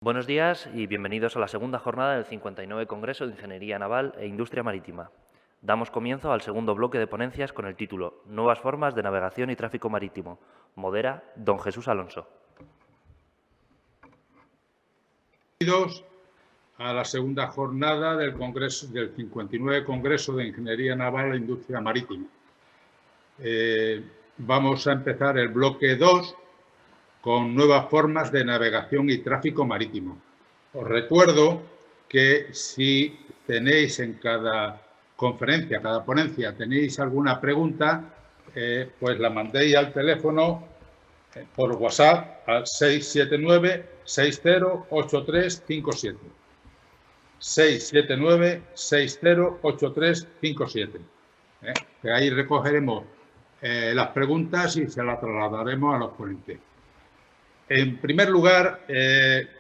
Buenos días y bienvenidos a la segunda jornada del 59 Congreso de Ingeniería Naval e Industria Marítima. Damos comienzo al segundo bloque de ponencias con el título Nuevas formas de navegación y tráfico marítimo. Modera don Jesús Alonso. Bienvenidos a la segunda jornada del 59 Congreso de Ingeniería Naval e Industria Marítima. Vamos a empezar el bloque 2 con nuevas formas de navegación y tráfico marítimo. Os recuerdo que si tenéis en cada conferencia, cada ponencia, tenéis alguna pregunta, pues la mandéis al teléfono por WhatsApp al 679-608357. 679-608357. Que ahí recogeremos las preguntas y se las trasladaremos a los ponentes. En primer lugar,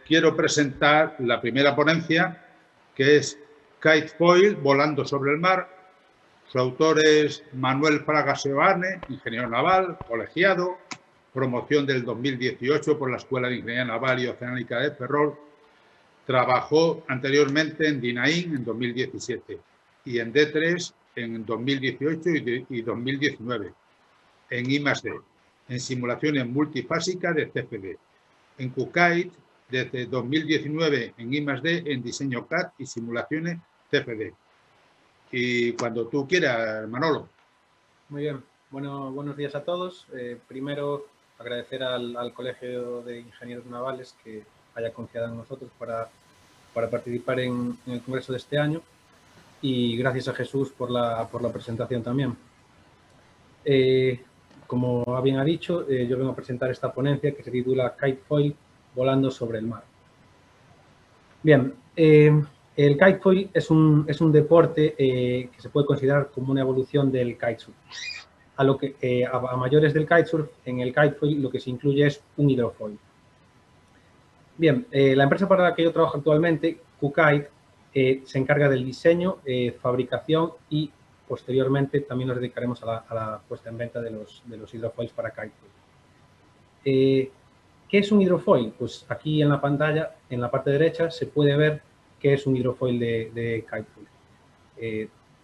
quiero presentar la primera ponencia, que es Kitefoil, volando sobre el mar. Su autor es Manuel Fraga Seoane, ingeniero naval, colegiado, promoción del 2018 por la Escuela de Ingeniería Naval y Oceánica de Ferrol. Trabajó anteriormente en DINAIN en 2017 y en D3 en 2018 y 2019, en I+D, en simulaciones multifásicas de CFD. En QKite, desde 2019 en I+D, en diseño CAD y simulaciones CFD. Y cuando tú quieras, Manolo. Muy bien. Bueno, buenos días a todos. Primero, agradecer al Colegio de Ingenieros Navales que haya confiado en nosotros para participar en el Congreso de este año, y gracias a Jesús por la presentación también. Como bien ha dicho, yo vengo a presentar esta ponencia que se titula Kitefoil, volando sobre el mar. Bien, el kitefoil es un deporte que se puede considerar como una evolución del kitesurf. A mayores del kitesurf, en el kitefoil lo que se incluye es un hidrofoil. Bien, la empresa para la que yo trabajo actualmente, QKite, se encarga del diseño, fabricación y posteriormente también nos dedicaremos a la puesta en venta de los hidrofoils para kitefoil. ¿Qué es un hidrofoil? Pues aquí en la pantalla, en la parte derecha, se puede ver qué es un hidrofoil de kitefoil.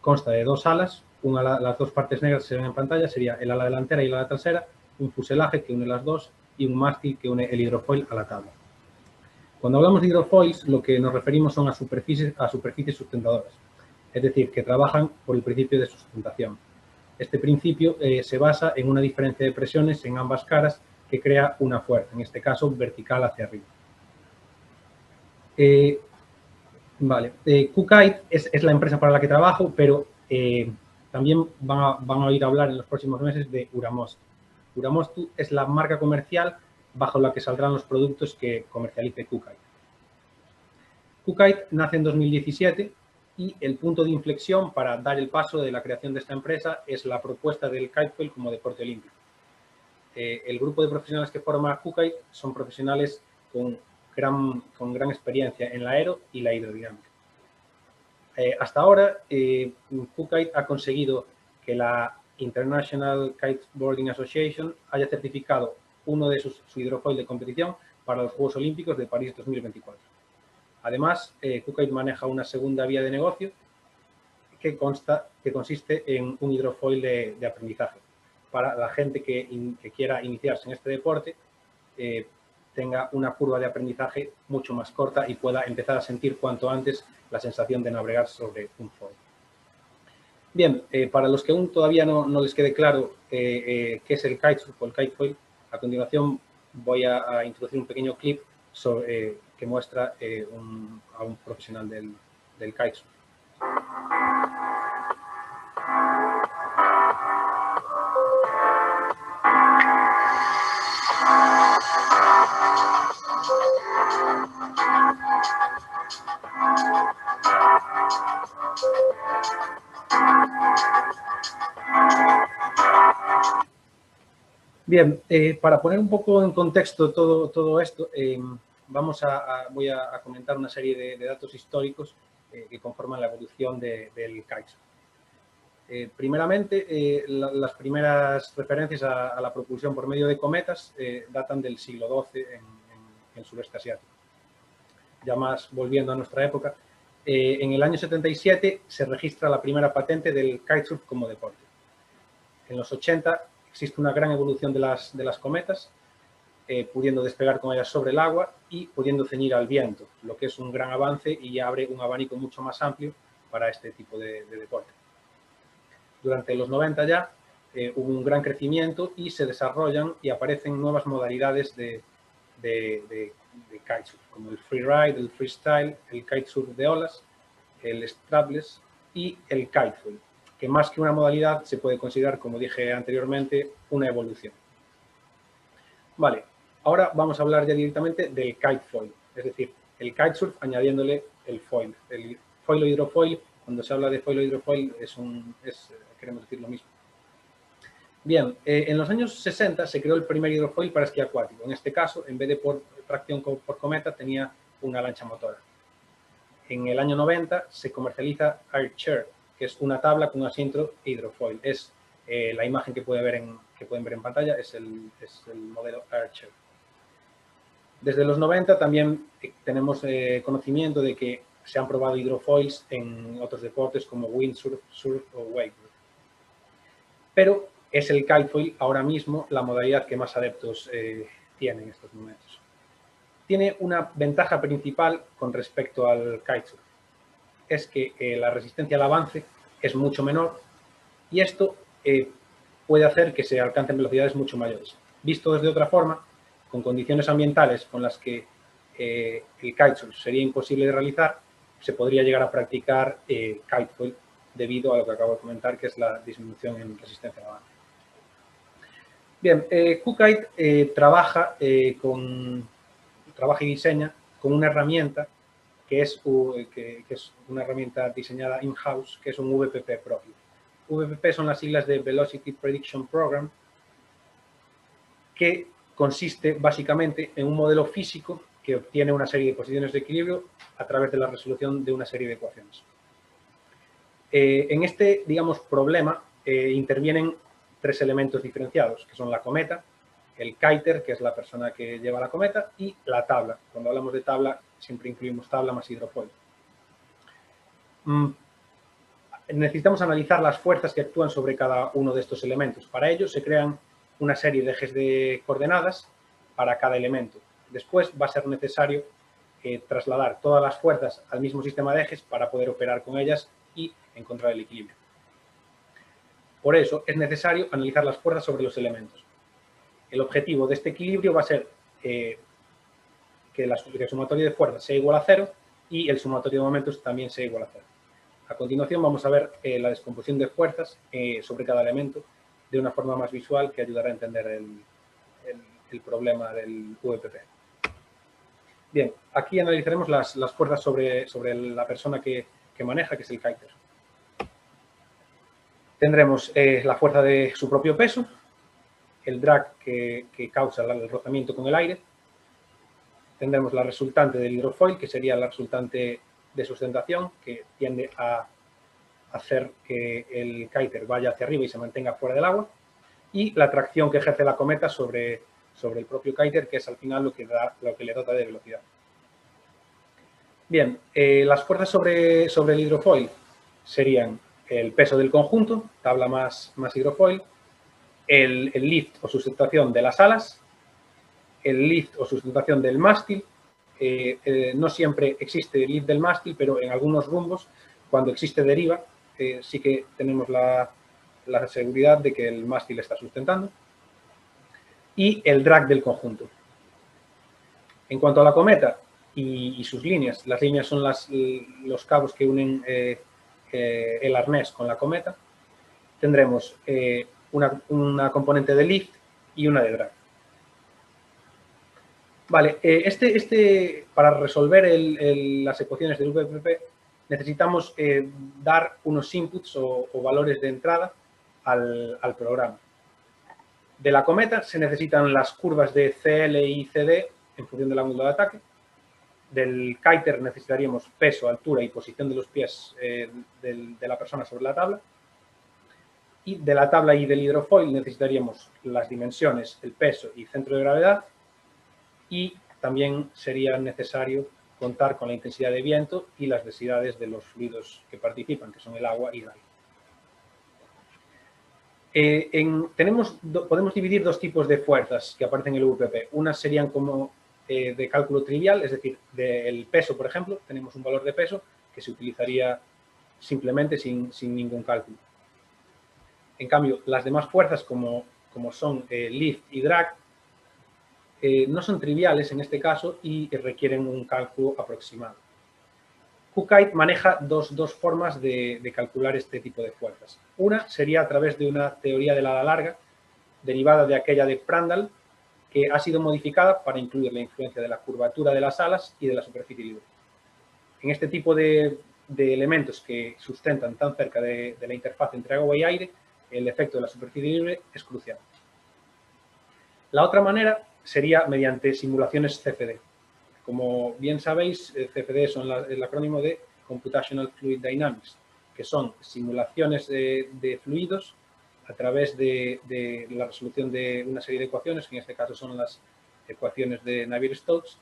Consta de dos alas, las dos partes negras que se ven en pantalla sería el ala delantera y el ala trasera, un fuselaje que une las dos y un mástil que une el hidrofoil a la tabla. Cuando hablamos de hidrofoils, lo que nos referimos son a superficies sustentadoras, es decir, que trabajan por el principio de sustentación. Este principio se basa en una diferencia de presiones en ambas caras que crea una fuerza, en este caso vertical hacia arriba. QKite es la empresa para la que trabajo, pero también van a oír hablar en los próximos meses de Uramostu. Uramostu es la marca comercial bajo la que saldrán los productos que comercialice QKite. QKite nace en 2017 y el punto de inflexión para dar el paso de la creación de esta empresa es la propuesta del kitefoil como deporte olímpico. El grupo de profesionales que forma QKite son profesionales con gran experiencia en la aero y la hidrodinámica. Hasta ahora, QKite ha conseguido que la International Kiteboarding Association haya certificado uno de su hidrofoil de competición para los Juegos Olímpicos de París 2024. Además, QKite maneja una segunda vía de negocio que consiste en un hidrofoil de aprendizaje. Para la gente que quiera iniciarse en este deporte, tenga una curva de aprendizaje mucho más corta y pueda empezar a sentir cuanto antes la sensación de navegar sobre un foil. Bien, para los que aún todavía no les quede claro qué es el kitesurf o el kitefoil, a continuación voy a introducir un pequeño clip que muestra a un profesional del kitesurf. Bien, para poner un poco en contexto todo esto, voy a comentar una serie de datos históricos que conforman la evolución del kitesurf. Primeramente, las primeras referencias a la propulsión por medio de cometas datan del siglo XII en el sureste asiático. ya más volviendo a nuestra época, en el año 77 se registra la primera patente del kitesurf como deporte. En los 80 existe una gran evolución de las cometas, pudiendo despegar con ellas sobre el agua y pudiendo ceñir al viento, lo que es un gran avance y abre un abanico mucho más amplio para este tipo de deporte. Durante los 90 ya hubo un gran crecimiento y se desarrollan y aparecen nuevas modalidades de kitesurf, como el freeride, el freestyle, el kitesurf de olas, el strapless y el kitefoil, que más que una modalidad se puede considerar, como dije anteriormente, una evolución. Vale, ahora vamos a hablar ya directamente del kitefoil, es decir, el kitesurf añadiéndole el foil. El foil o hidrofoil, cuando se habla de foil o hidrofoil, queremos decir lo mismo. Bien, en los años 60 se creó el primer hidrofoil para esquí acuático. En este caso, en vez de por tracción por cometa, tenía una lancha motora. En el año 90 se comercializa Archer, que es una tabla con asiento hidrofoil. Es la imagen que pueden ver en pantalla, es el modelo Archer. Desde los 90 también tenemos conocimiento de que se han probado hidrofoils en otros deportes como windsurf, surf o wakeboard. Pero es el kitefoil ahora mismo la modalidad que más adeptos tiene en estos momentos. Tiene una ventaja principal con respecto al kitesurf. Es que la resistencia al avance es mucho menor y esto puede hacer que se alcancen velocidades mucho mayores. Visto desde otra forma, con condiciones ambientales con las que el kitesurf sería imposible de realizar, se podría llegar a practicar kitefoil debido a lo que acabo de comentar, que es la disminución en resistencia al avance. Bien, Q-Kite trabaja y diseña con una herramienta que es una herramienta diseñada in-house, que es un VPP propio. VPP son las siglas de Velocity Prediction Program, que consiste básicamente en un modelo físico que obtiene una serie de posiciones de equilibrio a través de la resolución de una serie de ecuaciones. En este, digamos, problema intervienen tres elementos diferenciados, que son la cometa, el kiter, que es la persona que lleva la cometa, y la tabla. Cuando hablamos de tabla, siempre incluimos tabla más hidrofoil. Necesitamos analizar las fuerzas que actúan sobre cada uno de estos elementos. Para ello se crean una serie de ejes de coordenadas para cada elemento. Después va a ser necesario trasladar todas las fuerzas al mismo sistema de ejes para poder operar con ellas y encontrar el equilibrio. Por eso es necesario analizar las fuerzas sobre los elementos. El objetivo de este equilibrio va a ser que el sumatorio de fuerzas sea igual a 0 y el sumatorio de momentos también sea igual a 0. A continuación vamos a ver la descomposición de fuerzas sobre cada elemento de una forma más visual que ayudará a entender el problema del VPP. Bien, aquí analizaremos las fuerzas sobre la persona que maneja, que es el kiter. Tendremos la fuerza de su propio peso, el drag que causa el rozamiento con el aire. Tendremos la resultante del hidrofoil, que sería la resultante de sustentación, que tiende a hacer que el kiter vaya hacia arriba y se mantenga fuera del agua. Y la tracción que ejerce la cometa sobre el propio kiter, que es al final lo que le dota de velocidad. Bien, las fuerzas sobre el hidrofoil serían el peso del conjunto, tabla más hidrofoil, el lift o sustentación de las alas, el lift o sustentación del mástil. No siempre existe el lift del mástil, pero en algunos rumbos, cuando existe deriva, sí que tenemos la seguridad de que el mástil está sustentando. Y el drag del conjunto. En cuanto a la cometa y sus líneas, las líneas son los cabos que unen el arnés con la cometa. Tendremos una componente de lift y una de drag. Vale, para resolver las ecuaciones del VPP necesitamos dar unos inputs o valores de entrada al programa. De la cometa se necesitan las curvas de CL y CD en función del ángulo de ataque. Del kiter necesitaríamos peso, altura y posición de los pies de la persona sobre la tabla. Y de la tabla y del hidrofoil necesitaríamos las dimensiones, el peso y centro de gravedad. Y también sería necesario contar con la intensidad de viento y las densidades de los fluidos que participan, que son el agua y el aire. Podemos dividir dos tipos de fuerzas que aparecen en el VPP. Unas serían como de cálculo trivial, es decir, del peso, por ejemplo, tenemos un valor de peso que se utilizaría simplemente sin ningún cálculo. En cambio, las demás fuerzas, como son lift y drag, no son triviales en este caso y requieren un cálculo aproximado. QKite maneja dos formas de calcular este tipo de fuerzas. Una sería a través de una teoría del ala larga, derivada de aquella de Prandtl, que ha sido modificada para incluir la influencia de la curvatura de las alas y de la superficie libre. En este tipo de elementos que sustentan tan cerca de la interfaz entre agua y aire, el efecto de la superficie libre es crucial. La otra manera sería mediante simulaciones CFD. Como bien sabéis, CFD es el acrónimo de Computational Fluid Dynamics, que son simulaciones de fluidos a través de la resolución de una serie de ecuaciones, que en este caso son las ecuaciones de Navier-Stokes,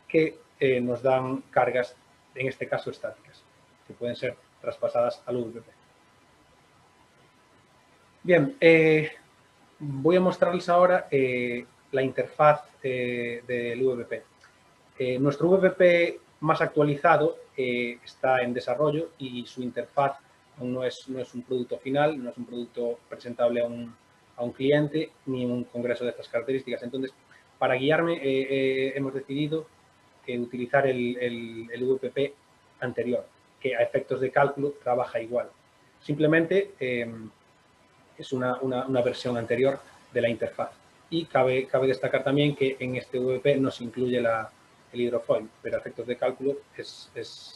que nos dan cargas, en este caso estáticas, que pueden ser traspasadas al VPP. Bien, voy a mostrarles ahora la interfaz del VPP. Nuestro VPP más actualizado está en desarrollo y su interfaz aún no es un producto final, no es un producto presentable a un cliente ni en un congreso de estas características. Entonces, para guiarme, hemos decidido utilizar el VPP anterior, que a efectos de cálculo trabaja igual. Simplemente es una versión anterior de la interfaz. Y cabe destacar también que en este VPP no se incluye el hidrofoil, pero a efectos de cálculo es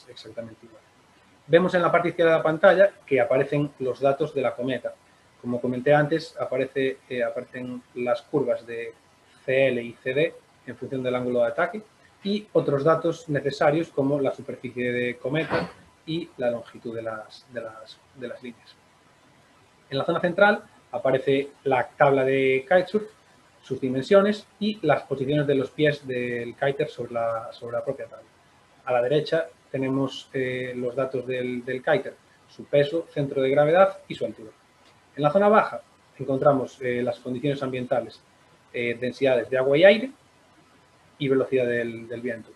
exactamente igual. Vemos en la parte izquierda de la pantalla que aparecen los datos de la cometa. Como comenté antes, aparecen las curvas de CL y CD en función del ángulo de ataque y otros datos necesarios como la superficie de cometa y la longitud de las líneas. En la zona central aparece la tabla de kitesurf, sus dimensiones y las posiciones de los pies del kiter sobre la propia tabla. A la derecha tenemos los datos del kiter, su peso, centro de gravedad y su altura. En la zona baja encontramos las condiciones ambientales, densidades de agua y aire y velocidad del viento.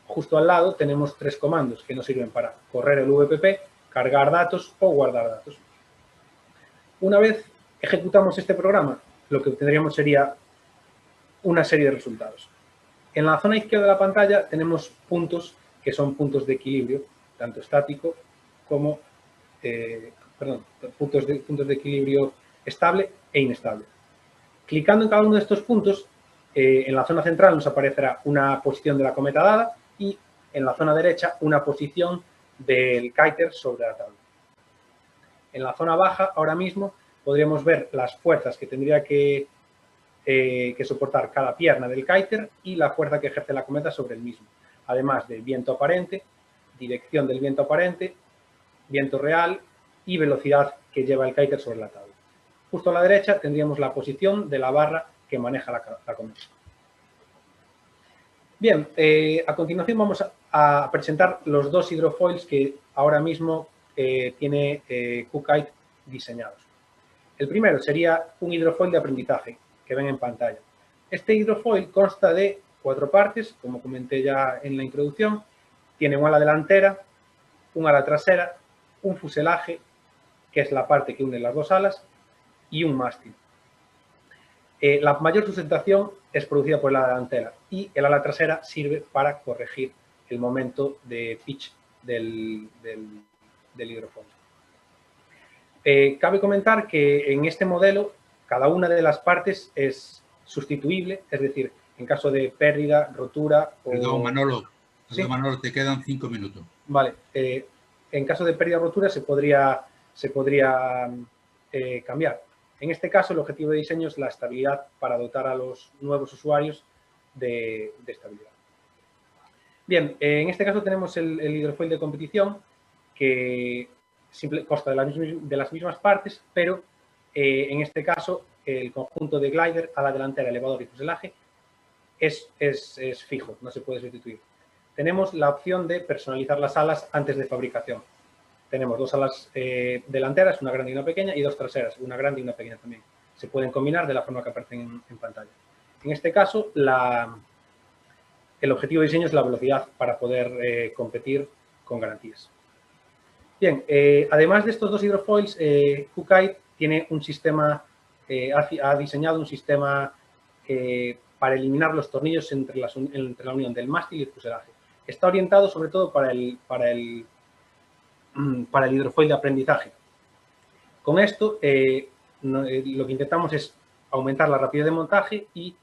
Justo al lado tenemos tres comandos que nos sirven para correr el VPP, cargar datos o guardar datos. Una vez ejecutamos este programa, lo que obtendríamos sería una serie de resultados. En la zona izquierda de la pantalla tenemos puntos que son puntos de equilibrio, tanto estático como, puntos de equilibrio estable e inestable. Clicando en cada uno de estos puntos, en la zona central nos aparecerá una posición de la cometa dada y en la zona derecha una posición del kiter sobre la tabla. En la zona baja, ahora mismo, podríamos ver las fuerzas que tendría que soportar cada pierna del kiter y la fuerza que ejerce la cometa sobre el mismo, además del viento aparente, dirección del viento aparente, viento real y velocidad que lleva el kiter sobre la tabla. Justo a la derecha tendríamos la posición de la barra que maneja la cometa. Bien, a continuación vamos a presentar los dos hidrofoils que ahora mismo tiene QKite diseñados. El primero sería un hidrofoil de aprendizaje que ven en pantalla. Este hidrofoil consta de 4 partes, como comenté ya en la introducción. Tiene un ala delantera, un ala trasera, un fuselaje, que es la parte que une las dos alas, y un mástil. La mayor sustentación es producida por el ala delantera y el ala trasera sirve para corregir el momento de pitch del hidrofoil. Cabe comentar que en este modelo cada una de las partes es sustituible, es decir, en caso de pérdida, rotura o... Perdón, Manolo, ¿Sí? Manolo, te quedan 5 minutos. Vale, en caso de pérdida o rotura se podría cambiar. En este caso, el objetivo de diseño es la estabilidad para dotar a los nuevos usuarios de estabilidad. Bien, en este caso tenemos el hidrofoil de competición que consta de las mismas partes, pero en este caso el conjunto de glider, ala delantera, elevador y fuselaje es fijo, no se puede sustituir. Tenemos la opción de personalizar las alas antes de fabricación. Tenemos dos alas delanteras, una grande y una pequeña, y dos traseras, una grande y una pequeña también. Se pueden combinar de la forma que aparecen en pantalla. En este caso, el objetivo de diseño es la velocidad para poder competir con garantías. Bien, además de estos dos hidrofoils, Kukai tiene un sistema, ha diseñado un sistema para eliminar los tornillos entre la unión del mástil y el fuselaje. Está orientado sobre todo para el hidrofoil de aprendizaje. Con esto, lo que intentamos es aumentar la rapidez de montaje y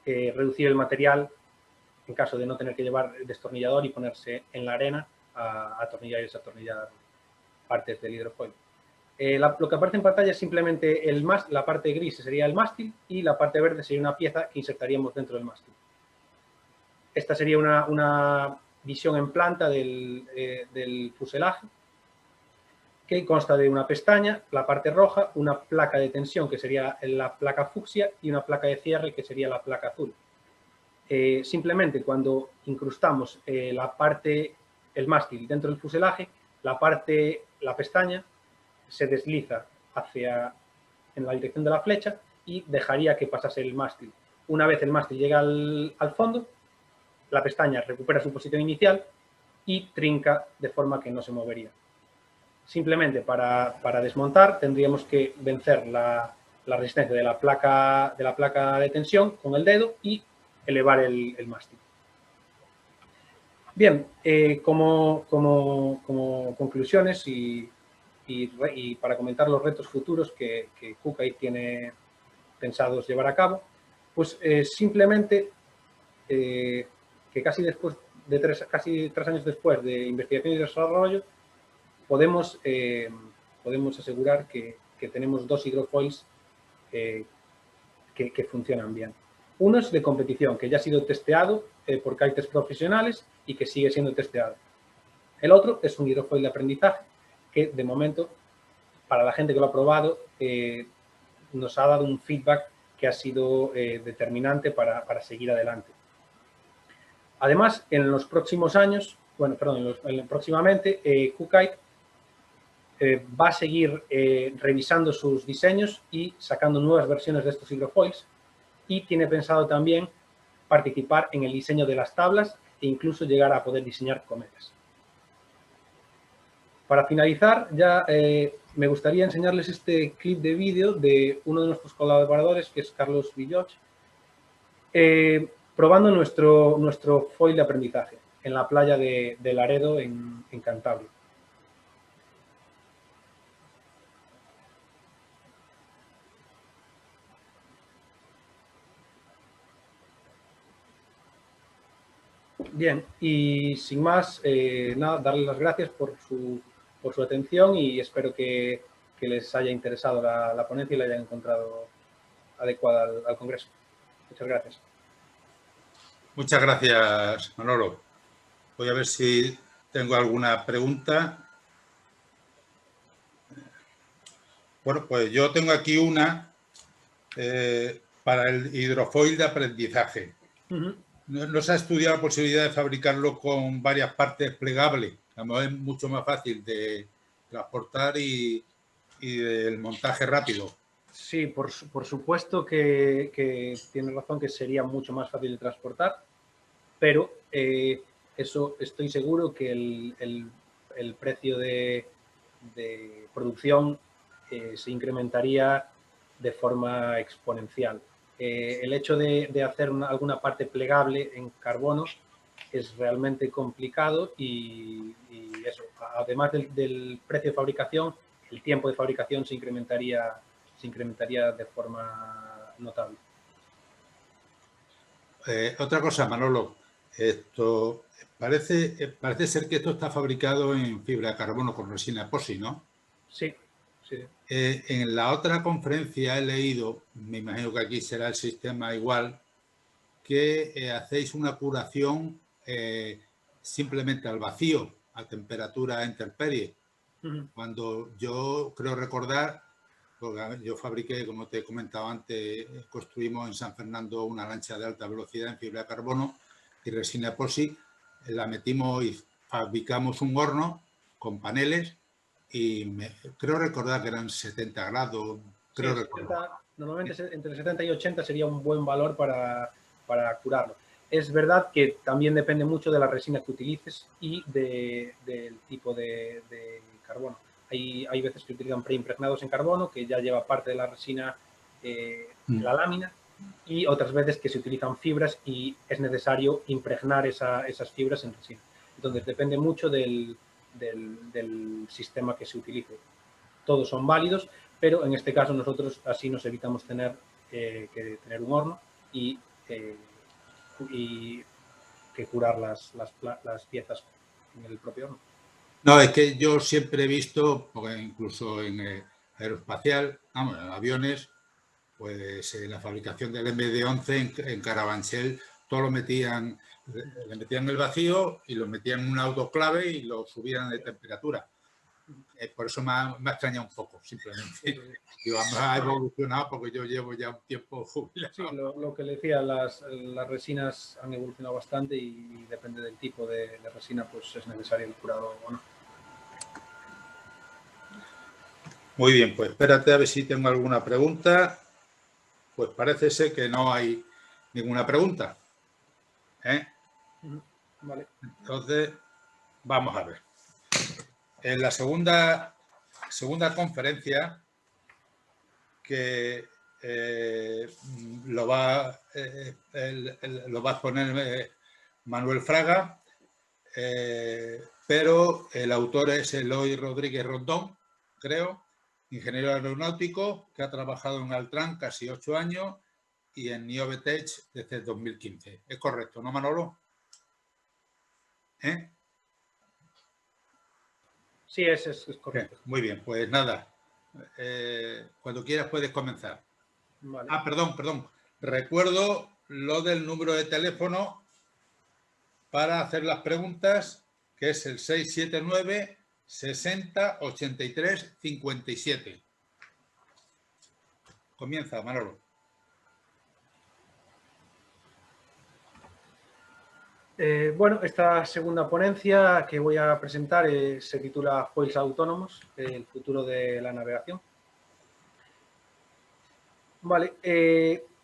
reducir el material en caso de no tener que llevar destornillador y ponerse en la arena a atornillar y desatornillar partes del hidrofoil. Lo que aparece en pantalla es simplemente la parte gris sería el mástil y la parte verde sería una pieza que insertaríamos dentro del mástil. Esta sería una visión en planta del fuselaje, que consta de una pestaña, la parte roja, una placa de tensión, que sería la placa fucsia, y una placa de cierre, que sería la placa azul. Simplemente cuando incrustamos el mástil dentro del fuselaje, la pestaña se desliza en la dirección de la flecha y dejaría que pasase el mástil. Una vez el mástil llega al fondo, la pestaña recupera su posición inicial y trinca de forma que no se movería. Simplemente para desmontar tendríamos que vencer la resistencia de la placa de tensión con el dedo y elevar el mástil. Bien, como conclusiones y para comentar los retos futuros que Kukai tiene pensados llevar a cabo, pues simplemente que casi 3 años después de investigación y desarrollo, podemos asegurar que tenemos dos hidrofoils que funcionan bien. Uno es de competición, que ya ha sido testeado por kites profesionales y que sigue siendo testeado. El otro es un hidrofoil de aprendizaje que, de momento, para la gente que lo ha probado, nos ha dado un feedback que ha sido determinante para seguir adelante. Además, en los próximos años, próximamente, Kukai va a seguir revisando sus diseños y sacando nuevas versiones de estos hidrofoils, y tiene pensado también participar en el diseño de las tablas e incluso llegar a poder diseñar cometas. Para finalizar, ya me gustaría enseñarles este clip de vídeo de uno de nuestros colaboradores, que es Carlos Villoch, probando nuestro foil de aprendizaje en la playa de Laredo, en Cantabria. Bien, y sin más, nada, darles las gracias por su atención y espero que les haya interesado la ponencia y la hayan encontrado adecuada al Congreso. Muchas gracias. Muchas gracias, Manolo. Voy a ver si tengo alguna pregunta. Bueno, pues yo tengo aquí una para el hidrofoil de aprendizaje. ¿No se ha estudiado la posibilidad de fabricarlo con varias partes plegables? A lo mejor es mucho más fácil de transportar y del montaje rápido. Sí, por supuesto que tiene razón, que sería mucho más fácil de transportar, pero eso estoy seguro que el precio de producción se incrementaría de forma exponencial. El hecho de hacer alguna parte plegable en carbono es realmente complicado y eso, además del precio de fabricación, el tiempo de fabricación se incrementaría de forma notable. Otra cosa, Manolo, esto parece ser que esto está fabricado en fibra de carbono con resina epoxi, ¿no? Sí. En la otra conferencia he leído, me imagino que aquí será el sistema igual, que hacéis una curación simplemente al vacío, a temperatura intemperie. Cuando yo creo recordar, porque a ver, yo fabriqué, como te he comentado antes, construimos en San Fernando una lancha de alta velocidad en fibra de carbono y resina epoxi. La metimos y fabricamos un horno con paneles y creo recordar que eran 70 grados, Sí, creo recordar. normalmente entre 70 y 80 sería un buen valor para curarlo. Es verdad que también depende mucho de la resina que utilices y del tipo de carbono. Hay veces que utilizan preimpregnados en carbono, que ya lleva parte de la resina la lámina, y otras veces que se utilizan fibras y es necesario impregnar esas fibras en resina. Entonces, depende mucho del sistema que se utilice. Todos son válidos, pero en este caso nosotros así nos evitamos tener que tener un horno y que curar las piezas en el propio horno. No, es que yo siempre he visto, porque incluso en aeroespacial, vamos, en aviones, pues en la fabricación del MD-11 en Carabanchel, todo lo metían, le metían el vacío y lo metían en un autoclave y lo subían de temperatura. Por eso me ha extrañado un poco, simplemente. Digo, ha evolucionado porque yo llevo ya un tiempo jubilado. Sí, lo que le decía, las resinas han evolucionado bastante y depende del tipo de resina, pues es necesario el curado o no. Muy bien, pues espérate a ver si tengo alguna pregunta. Pues parece ser que no hay ninguna pregunta. Vale. Entonces, vamos a ver. En la segunda conferencia, que lo va a exponer Manuel Fraga, pero el autor es Eloy Rodríguez Rondón, creo, ingeniero aeronáutico, que ha trabajado en Altran casi 8 años y en Niobetech desde 2015. ¿Es correcto, no, Manolo? Sí, es correcto. Muy bien, pues nada. Cuando quieras puedes comenzar. Vale. Ah, perdón. Recuerdo lo del número de teléfono para hacer las preguntas, que es el 679 60 83 57. Comienza, Manolo. Bueno, esta segunda ponencia que voy a presentar se titula Foils autónomos, el futuro de la navegación. Vale,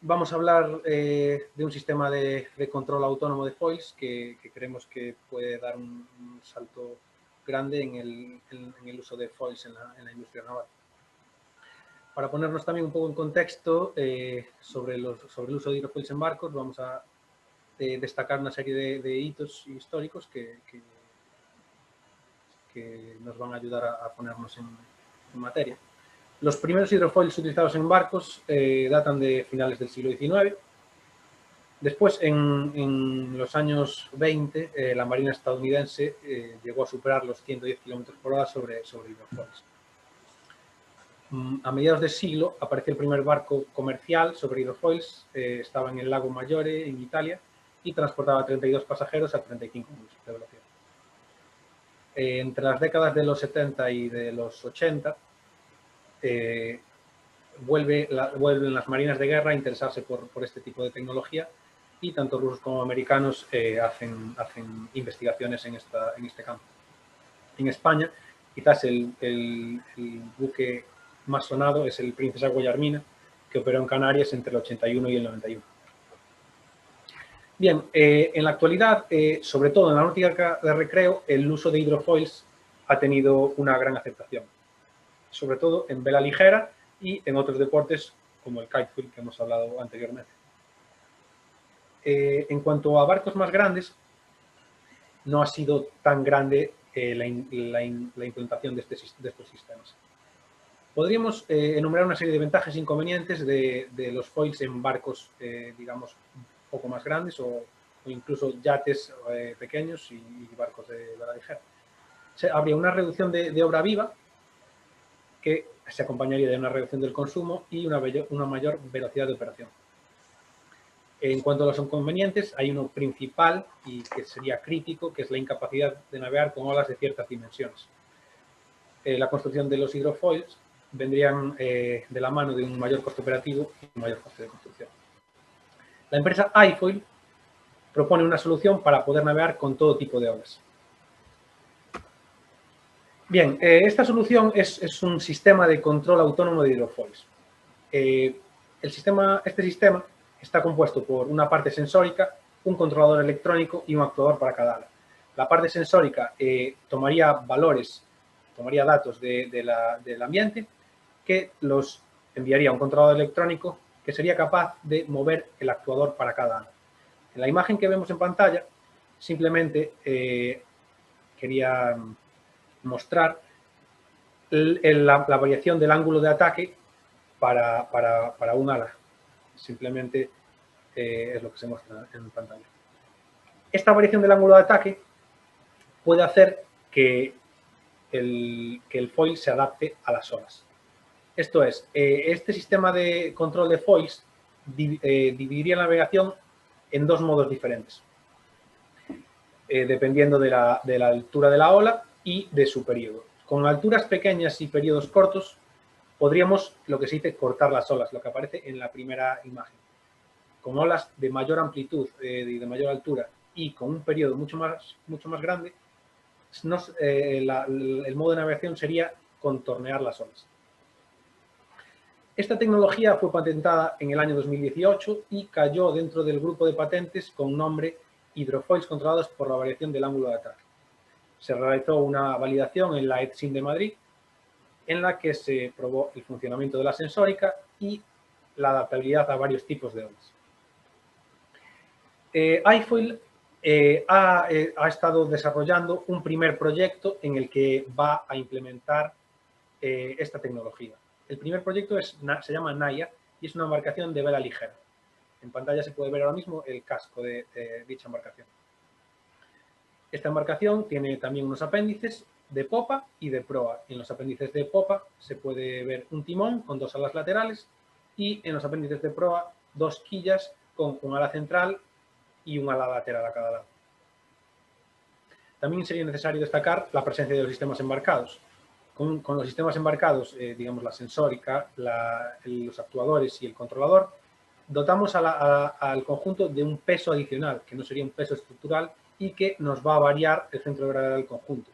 vamos a hablar de un sistema de control autónomo de foils que creemos que puede dar un salto grande en el uso de foils en la industria naval. Para ponernos también un poco en contexto sobre el uso de hidrofoils en barcos, vamos a destacar una serie de hitos históricos que nos van a ayudar a ponernos en materia. Los primeros hidrofoils utilizados en barcos datan de finales del siglo XIX. Después, en los años 20, la Marina estadounidense llegó a superar los 110 km/h sobre hidrofoils. A mediados del siglo apareció el primer barco comercial sobre hidrofoils, estaba en el lago Maggiore, en Italia, y transportaba 32 pasajeros a 35 nudos de velocidad. Entre las décadas de los 70 y de los 80, vuelven las marinas de guerra a interesarse por este tipo de tecnología y tanto rusos como americanos hacen investigaciones en este campo. En España, quizás el buque más sonado es el Princesa Guillermina, que operó en Canarias entre el 81 y el 91. Bien, en la actualidad, sobre todo en la náutica de recreo, el uso de hidrofoils ha tenido una gran aceptación, sobre todo en vela ligera y en otros deportes como el kitesurf que hemos hablado anteriormente. En cuanto a barcos más grandes, no ha sido tan grande la implantación de estos sistemas. Podríamos enumerar una serie de ventajas e inconvenientes de los foils en barcos, digamos, un poco más grandes o incluso yates pequeños y barcos de vela ligera. Habría una reducción de obra viva que se acompañaría de una reducción del consumo y una mayor velocidad de operación. En cuanto a los inconvenientes, hay uno principal y que sería crítico, que es la incapacidad de navegar con olas de ciertas dimensiones. La construcción de los hidrofoils vendrían de la mano de un mayor coste operativo y un mayor coste de construcción. La empresa iFoil propone una solución para poder navegar con todo tipo de olas. Bien, esta solución es un sistema de control autónomo de hidrofoils. Este sistema está compuesto por una parte sensórica, un controlador electrónico y un actuador para cada ala. La parte sensórica tomaría datos del ambiente, que los enviaría a un controlador electrónico que sería capaz de mover el actuador para cada ala. En la imagen que vemos en pantalla, simplemente quería mostrar la variación del ángulo de ataque para un ala. Simplemente es lo que se muestra en pantalla. Esta variación del ángulo de ataque puede hacer que el foil se adapte a las olas. Esto es, este sistema de control de foils dividiría la navegación en dos modos diferentes, dependiendo de la altura de la ola y de su periodo. Con alturas pequeñas y periodos cortos, podríamos, lo que se dice, cortar las olas, lo que aparece en la primera imagen. Con olas de mayor amplitud y de mayor altura y con un periodo mucho más grande, el modo de navegación sería contornear las olas. Esta tecnología fue patentada en el año 2018 y cayó dentro del grupo de patentes con nombre Hidrofoils controlados por la variación del ángulo de ataque. Se realizó una validación en la ETSIM de Madrid, en la que se probó el funcionamiento de la sensórica y la adaptabilidad a varios tipos de olas. iFoil ha estado desarrollando un primer proyecto en el que va a implementar esta tecnología. El primer proyecto se llama Naya y es una embarcación de vela ligera. En pantalla se puede ver ahora mismo el casco de dicha embarcación. Esta embarcación tiene también unos apéndices de popa y de proa. En los apéndices de popa se puede ver un timón con dos alas laterales y en los apéndices de proa dos quillas con un ala central y un ala lateral a cada lado. También sería necesario destacar la presencia de los sistemas embarcados. Con los sistemas embarcados, digamos la sensórica, los actuadores y el controlador, dotamos al conjunto de un peso adicional, que no sería un peso estructural y que nos va a variar el centro de gravedad del conjunto.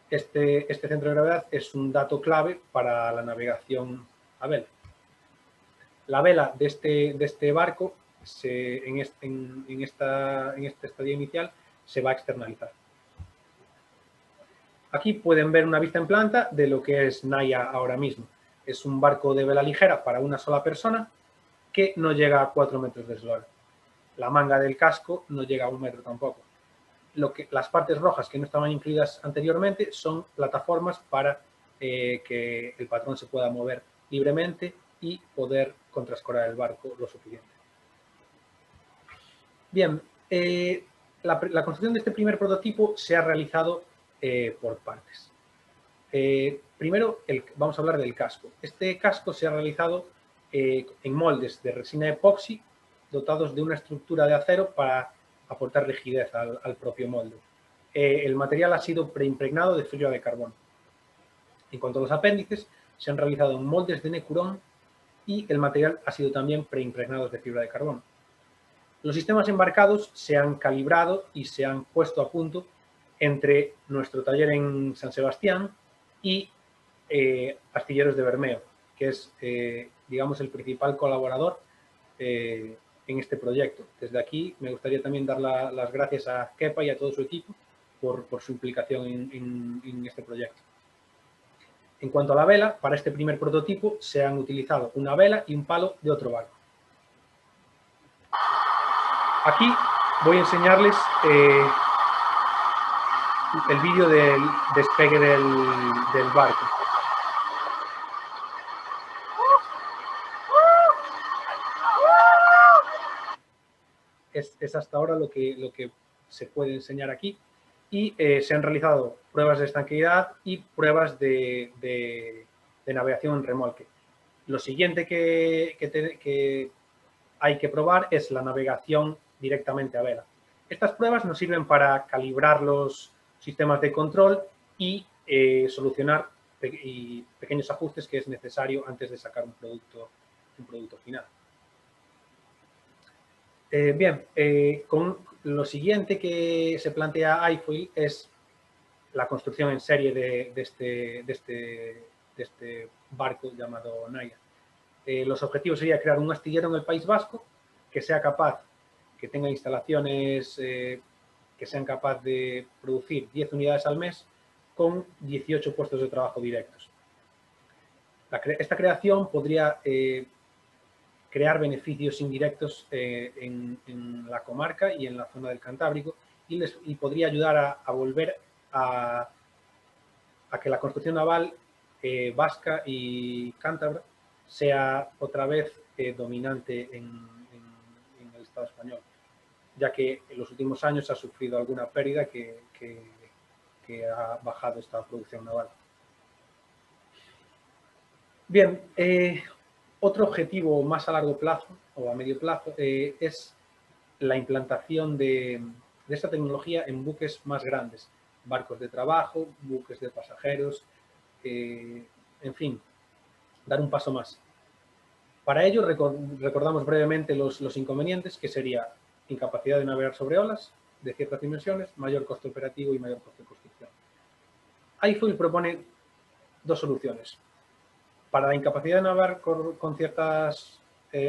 Este centro de gravedad es un dato clave para la navegación a vela. La vela de este barco, en este estadio inicial, se va a externalizar. Aquí pueden ver una vista en planta de lo que es Naya ahora mismo. Es un barco de vela ligera para una sola persona que no llega a 4 metros de eslora. La manga del casco no llega a 1 metro tampoco. Las partes rojas que no estaban incluidas anteriormente son plataformas para que el patrón se pueda mover libremente y poder contrascorar el barco lo suficiente. Bien, la construcción de este primer prototipo se ha realizado por partes. Primero, vamos a hablar del casco. Este casco se ha realizado en moldes de resina epoxi dotados de una estructura de acero para aportar rigidez al propio molde. El material ha sido preimpregnado de fibra de carbono. En cuanto a los apéndices, se han realizado en moldes de necurón y el material ha sido también preimpregnado de fibra de carbono. Los sistemas embarcados se han calibrado y se han puesto a punto entre nuestro taller en San Sebastián y Astilleros de Bermeo, que es, digamos, el principal colaborador en este proyecto. Desde aquí me gustaría también dar las gracias a Kepa y a todo su equipo por su implicación en este proyecto. En cuanto a la vela, para este primer prototipo se han utilizado una vela y un palo de otro barco. Aquí voy a enseñarles el vídeo del despegue del barco. Es hasta ahora lo que se puede enseñar aquí. Y se han realizado pruebas de estanqueidad y pruebas de navegación en remolque. Lo siguiente que hay que probar es la navegación directamente a vela. Estas pruebas nos sirven para calibrar los sistemas de control y solucionar pequeños ajustes que es necesario antes de sacar un producto final. Bien, con lo siguiente que se plantea iFoil es la construcción en serie de este barco llamado Naya. Los objetivos sería crear un astillero en el País Vasco que sea capaz, que tenga instalaciones que sean capaz de producir 10 unidades al mes con 18 puestos de trabajo directos. Esta creación podría crear beneficios indirectos en la comarca y en la zona del Cantábrico y podría ayudar a volver a que la construcción naval vasca y cántabra sea otra vez dominante en el Estado español, ya que en los últimos años ha sufrido alguna pérdida que ha bajado esta producción naval. Bien, otro objetivo más a largo plazo o a medio plazo es la implantación de esta tecnología en buques más grandes, barcos de trabajo, buques de pasajeros, en fin, dar un paso más. Para ello recordamos brevemente los inconvenientes, que sería incapacidad de navegar sobre olas de ciertas dimensiones, mayor coste operativo y mayor coste de construcción. iFoil propone dos soluciones. Para la incapacidad de navegar con ciertas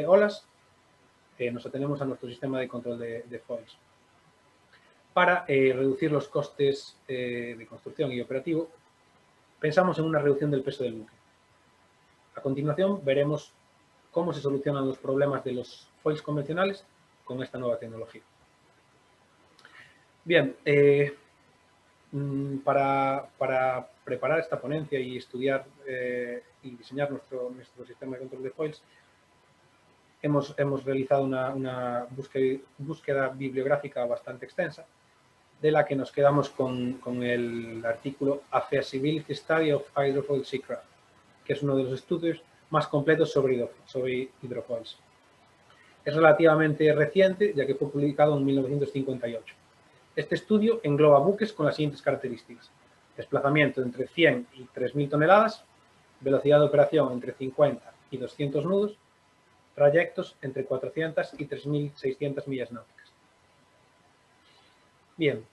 olas, nos atenemos a nuestro sistema de control de foils. Para reducir los costes de construcción y operativo, pensamos en una reducción del peso del buque. A continuación, veremos cómo se solucionan los problemas de los foils convencionales con esta nueva tecnología. Bien, para preparar esta ponencia y estudiar y diseñar nuestro sistema de control de foils, hemos realizado una búsqueda bibliográfica bastante extensa, de la que nos quedamos con el artículo A Feasibility Study of Hydrofoil Seacraft, que es uno de los estudios más completos sobre hidrofoils. Es relativamente reciente, ya que fue publicado en 1958. Este estudio engloba buques con las siguientes características: desplazamiento entre 100 y 3.000 toneladas, velocidad de operación entre 50 y 200 nudos, trayectos entre 400 y 3.600 millas náuticas. Bien,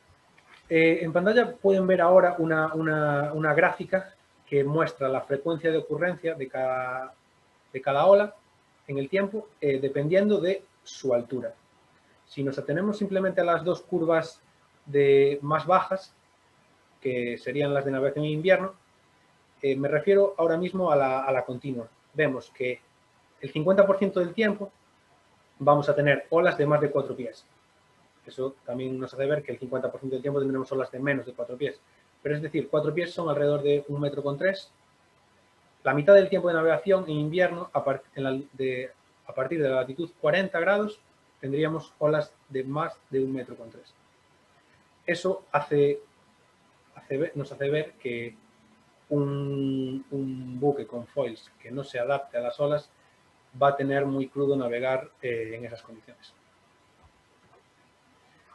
en pantalla pueden ver ahora una gráfica que muestra la frecuencia de ocurrencia de cada ola en el tiempo, dependiendo de su altura. Si nos atenemos simplemente a las dos curvas más bajas, que serían las de navegación en invierno, me refiero ahora mismo a la continua. Vemos que el 50% del tiempo vamos a tener olas de más de 4 pies. Eso también nos hace ver que el 50% del tiempo tendremos olas de menos de 4 pies. Pero es decir, 4 pies son alrededor de 1,3 metros. La mitad del tiempo de navegación en invierno, a partir de la latitud 40 grados, tendríamos olas de más de 1,3 metros. Eso nos hace ver que un buque con foils que no se adapte a las olas va a tener muy crudo navegar en esas condiciones.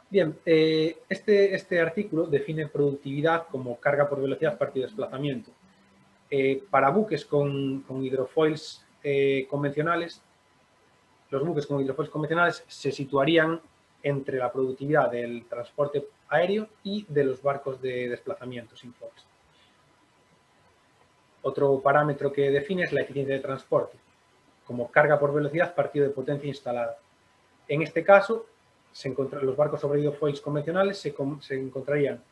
Bien, este artículo define productividad como carga por velocidad partido desplazamiento. Para buques con hidrofoils convencionales, los buques con hidrofoils convencionales se situarían entre la productividad del transporte aéreo y de los barcos de desplazamiento sin foils. Otro parámetro que define es la eficiencia de transporte, como carga por velocidad partido de potencia instalada. En este caso, los barcos sobre hidrofoils convencionales se encontrarían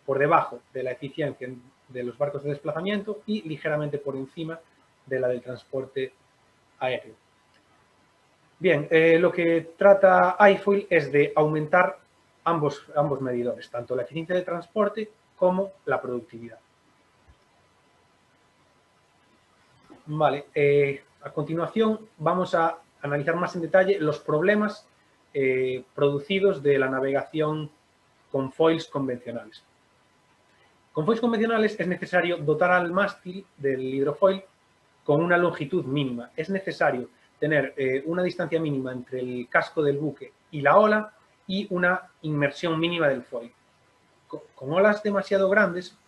por debajo de la eficiencia de los barcos de desplazamiento y ligeramente por encima de la del transporte aéreo. Bien, lo que trata iFoil es de aumentar ambos medidores, tanto la eficiencia de transporte como la productividad. Vale, a continuación vamos a analizar más en detalle los problemas producidos de la navegación con foils convencionales. Con foils convencionales es necesario dotar al mástil del hidrofoil con una longitud mínima. Es necesario tener una distancia mínima entre el casco del buque y la ola y una inmersión mínima del foil. Con olas demasiado grandes,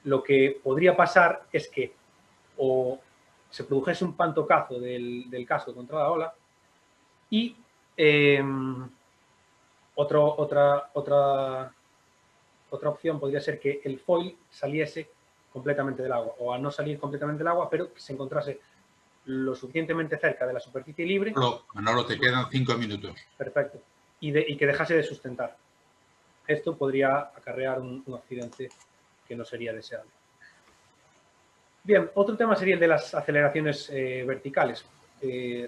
lo que podría pasar es que o se produjese un pantocazo del casco contra la ola y otra opción podría ser que el foil saliese completamente del agua, o a no salir completamente del agua, pero que se encontrase lo suficientemente cerca de la superficie libre. Manolo, te quedan 5 minutos. Perfecto. Y que dejase de sustentar. Esto podría acarrear un accidente que no sería deseable. Bien, otro tema sería el de las aceleraciones verticales.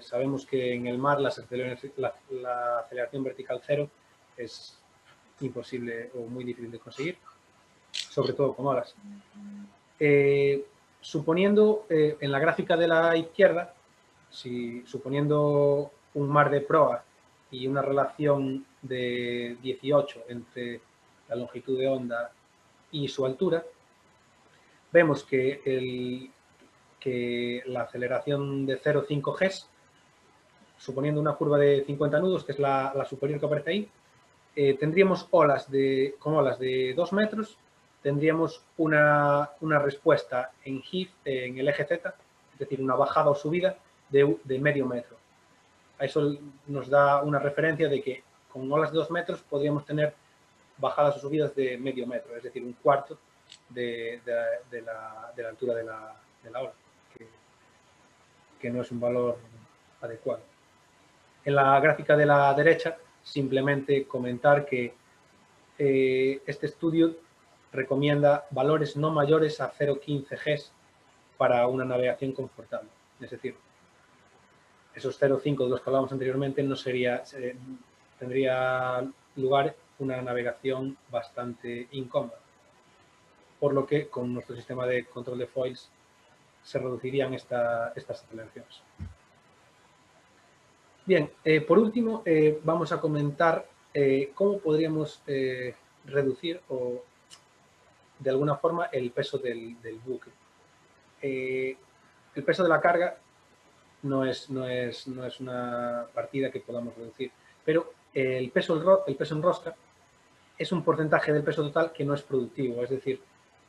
Sabemos que en el mar la aceleración vertical cero es imposible o muy difícil de conseguir, sobre todo con olas. Suponiendo, en la gráfica de la izquierda, suponiendo un mar de proa y una relación de 18 entre la longitud de onda y su altura, vemos que la aceleración de 0,5 Gs, suponiendo una curva de 50 nudos, que es la superior que aparece ahí, tendríamos con olas de 2 metros, tendríamos una respuesta en HIF, en el eje Z, es decir, una bajada o subida de medio metro. A eso nos da una referencia de que con olas de 2 metros podríamos tener bajadas o subidas de medio metro, es decir, un cuarto de la altura de la ola, que no es un valor adecuado. En la gráfica de la derecha, simplemente comentar que este estudio recomienda valores no mayores a 0,15 Gs para una navegación confortable. Es decir, esos 0,5 de los que hablábamos anteriormente tendría lugar una navegación bastante incómoda, por lo que con nuestro sistema de control de foils se reducirían estas aceleraciones. Bien, por último, vamos a comentar cómo podríamos reducir o, de alguna forma, el peso del buque. El peso de la carga no es una partida que podamos reducir, pero el peso en rosca es un porcentaje del peso total que no es productivo, es decir,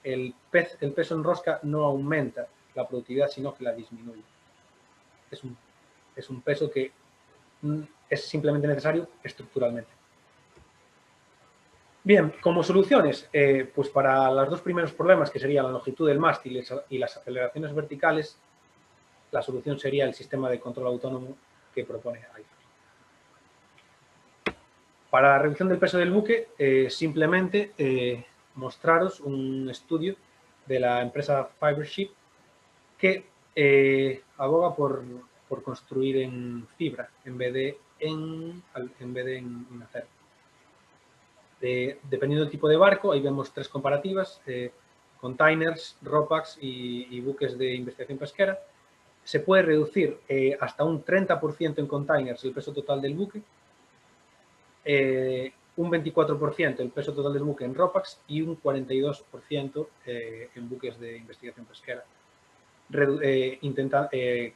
el peso en rosca no aumenta la productividad, sino que la disminuye. Es un peso que es simplemente necesario estructuralmente. Bien, como soluciones, pues para los dos primeros problemas, que serían la longitud del mástil y las aceleraciones verticales, la solución sería el sistema de control autónomo que propone iFoil. Para la reducción del peso del buque, simplemente mostraros un estudio de la empresa Fibership que aboga por construir en fibra en vez de en acero. Dependiendo del tipo de barco, ahí vemos tres comparativas, containers, RoPax y buques de investigación pesquera. Se puede reducir hasta un 30% en containers el peso total del buque, un 24% el peso total del buque en RoPax y un 42% en buques de investigación pesquera,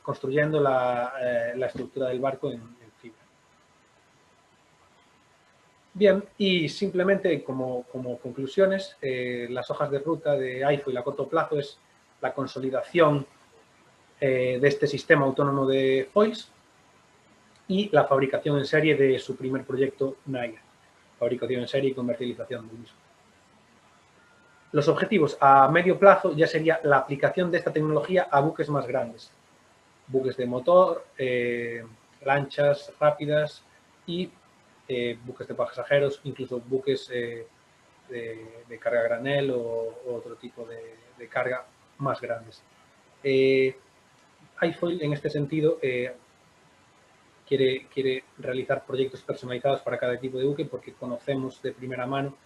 construyendo la estructura del barco en fibra. Bien, y simplemente como conclusiones, las hojas de ruta de iFoil a corto plazo es la consolidación de este sistema autónomo de foils y la fabricación en serie de su primer proyecto NAIA, fabricación en serie y comercialización del mismo. Los objetivos a medio plazo ya sería la aplicación de esta tecnología a buques más grandes, buques de motor, lanchas rápidas y buques de pasajeros, incluso buques de carga granel o otro tipo de carga más grandes. iFoil, en este sentido, quiere realizar proyectos personalizados para cada tipo de buque porque conocemos de primera mano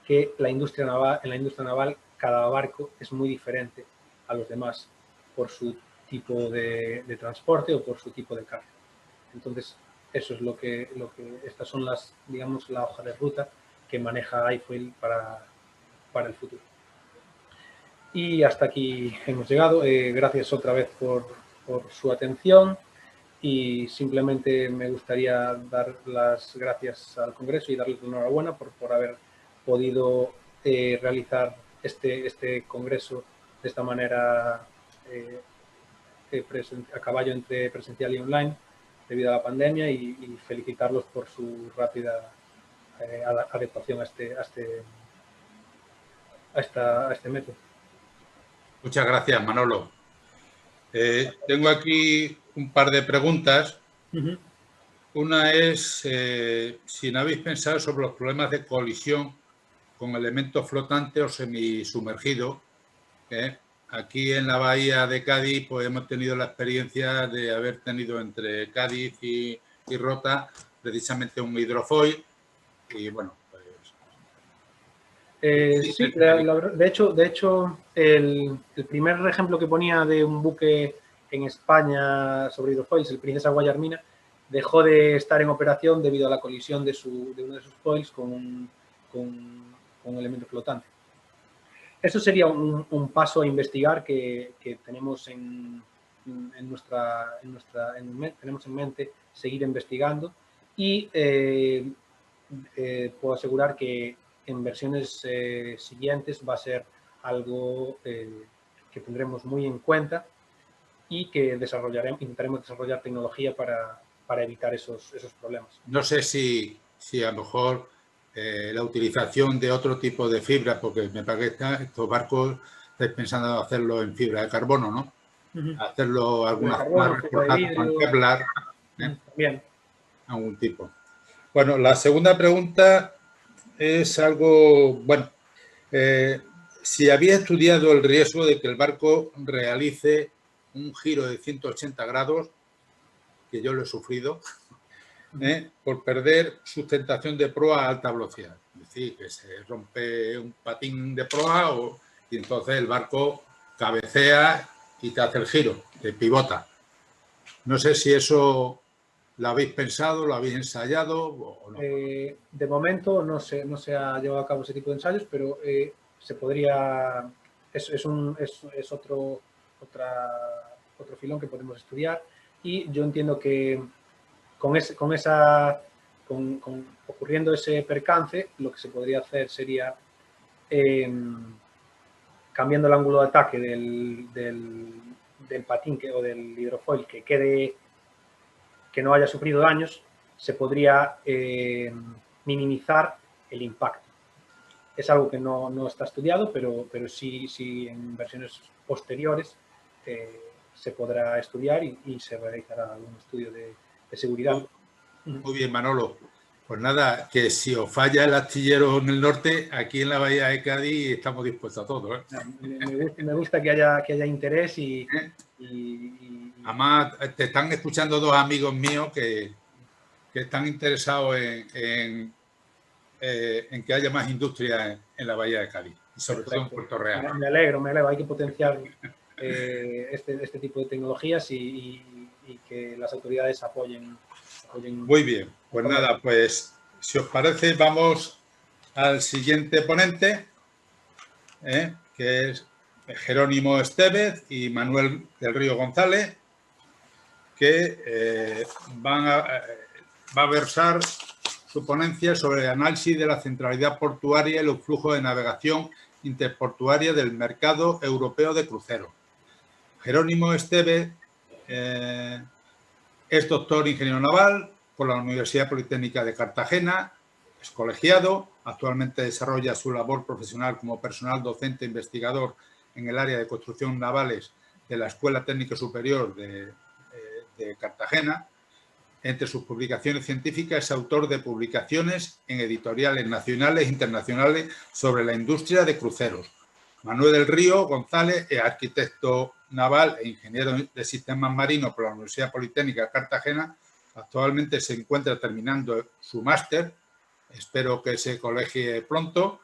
que en la industria naval cada barco es muy diferente a los demás por su tipo de transporte o por su tipo de carga. Entonces, eso es lo que estas son digamos, la hoja de ruta que maneja iFoil para el futuro. Y hasta aquí hemos llegado. Gracias otra vez por su atención y simplemente me gustaría dar las gracias al Congreso y darles la enhorabuena por haber podido realizar este congreso de esta manera a caballo entre presencial y online debido a la pandemia y felicitarlos por su rápida adecuación a este método. Muchas gracias, Manolo. Tengo aquí un par de preguntas. Una es si no habéis pensado sobre los problemas de colisión con elementos flotantes o semisumergidos. Aquí en la bahía de Cádiz pues hemos tenido la experiencia de haber tenido entre Cádiz y Rota precisamente un hidrofoil y bueno, pues... sí, de hecho el primer ejemplo que ponía de un buque en España sobre hidrofoils, el Princesa Guillermina, dejó de estar en operación debido a la colisión de uno de sus foils con un elemento flotante. Eso sería un paso a investigar que tenemos tenemos en mente seguir investigando y puedo asegurar que en versiones siguientes va a ser algo que tendremos muy en cuenta y que intentaremos desarrollar tecnología para evitar esos problemas. No sé si a lo mejor la utilización de otro tipo de fibra, porque me parece que estos barcos estáis pensando en hacerlo en fibra de carbono, ¿no? Hacerlo algunas zonas reforzadas con Kevlar. Bien. Algún tipo. Bueno, la segunda pregunta es algo, bueno, si había estudiado el riesgo de que el barco realice un giro de 180 grados, que yo lo he sufrido, por perder sustentación de proa a alta velocidad. Es decir, que se rompe un patín de proa y entonces el barco cabecea y te hace el giro, te pivota. No sé si eso lo habéis pensado, lo habéis ensayado o no. De momento no se ha llevado a cabo ese tipo de ensayos, pero se podría... Es otro filón que podemos estudiar y yo entiendo que ocurriendo ese percance, lo que se podría hacer sería cambiando el ángulo de ataque del patín o del hidrofoil que no haya sufrido daños, se podría minimizar el impacto. Es algo que no está estudiado, pero sí en versiones posteriores se podrá estudiar y se realizará algún estudio de seguridad. Muy bien, Manolo. Pues nada, que si os falla el astillero en el norte, aquí en la bahía de Cádiz estamos dispuestos a todo. Me gusta que haya interés y además, te están escuchando dos amigos míos que están interesados en que haya más industria en la bahía de Cádiz y sobre todo en Puerto Real. Me alegro. Hay que potenciar este tipo de tecnologías y que las autoridades apoyen. Muy bien, pues nada, pues si os parece vamos al siguiente ponente, que es Jerónimo Estevez y Manuel del Río González, que va a versar su ponencia sobre el análisis de la centralidad portuaria y los flujos de navegación interportuaria del mercado europeo de cruceros. Jerónimo Estevez es doctor ingeniero naval por la Universidad Politécnica de Cartagena, es colegiado, actualmente desarrolla su labor profesional como personal docente e investigador en el área de construcción navales de la Escuela Técnica Superior de Cartagena. Entre sus publicaciones científicas es autor de publicaciones en editoriales nacionales e internacionales sobre la industria de cruceros. Manuel del Río González es arquitecto naval e ingeniero de sistemas marinos por la Universidad Politécnica de Cartagena. Actualmente se encuentra terminando su máster. Espero que se colegie pronto.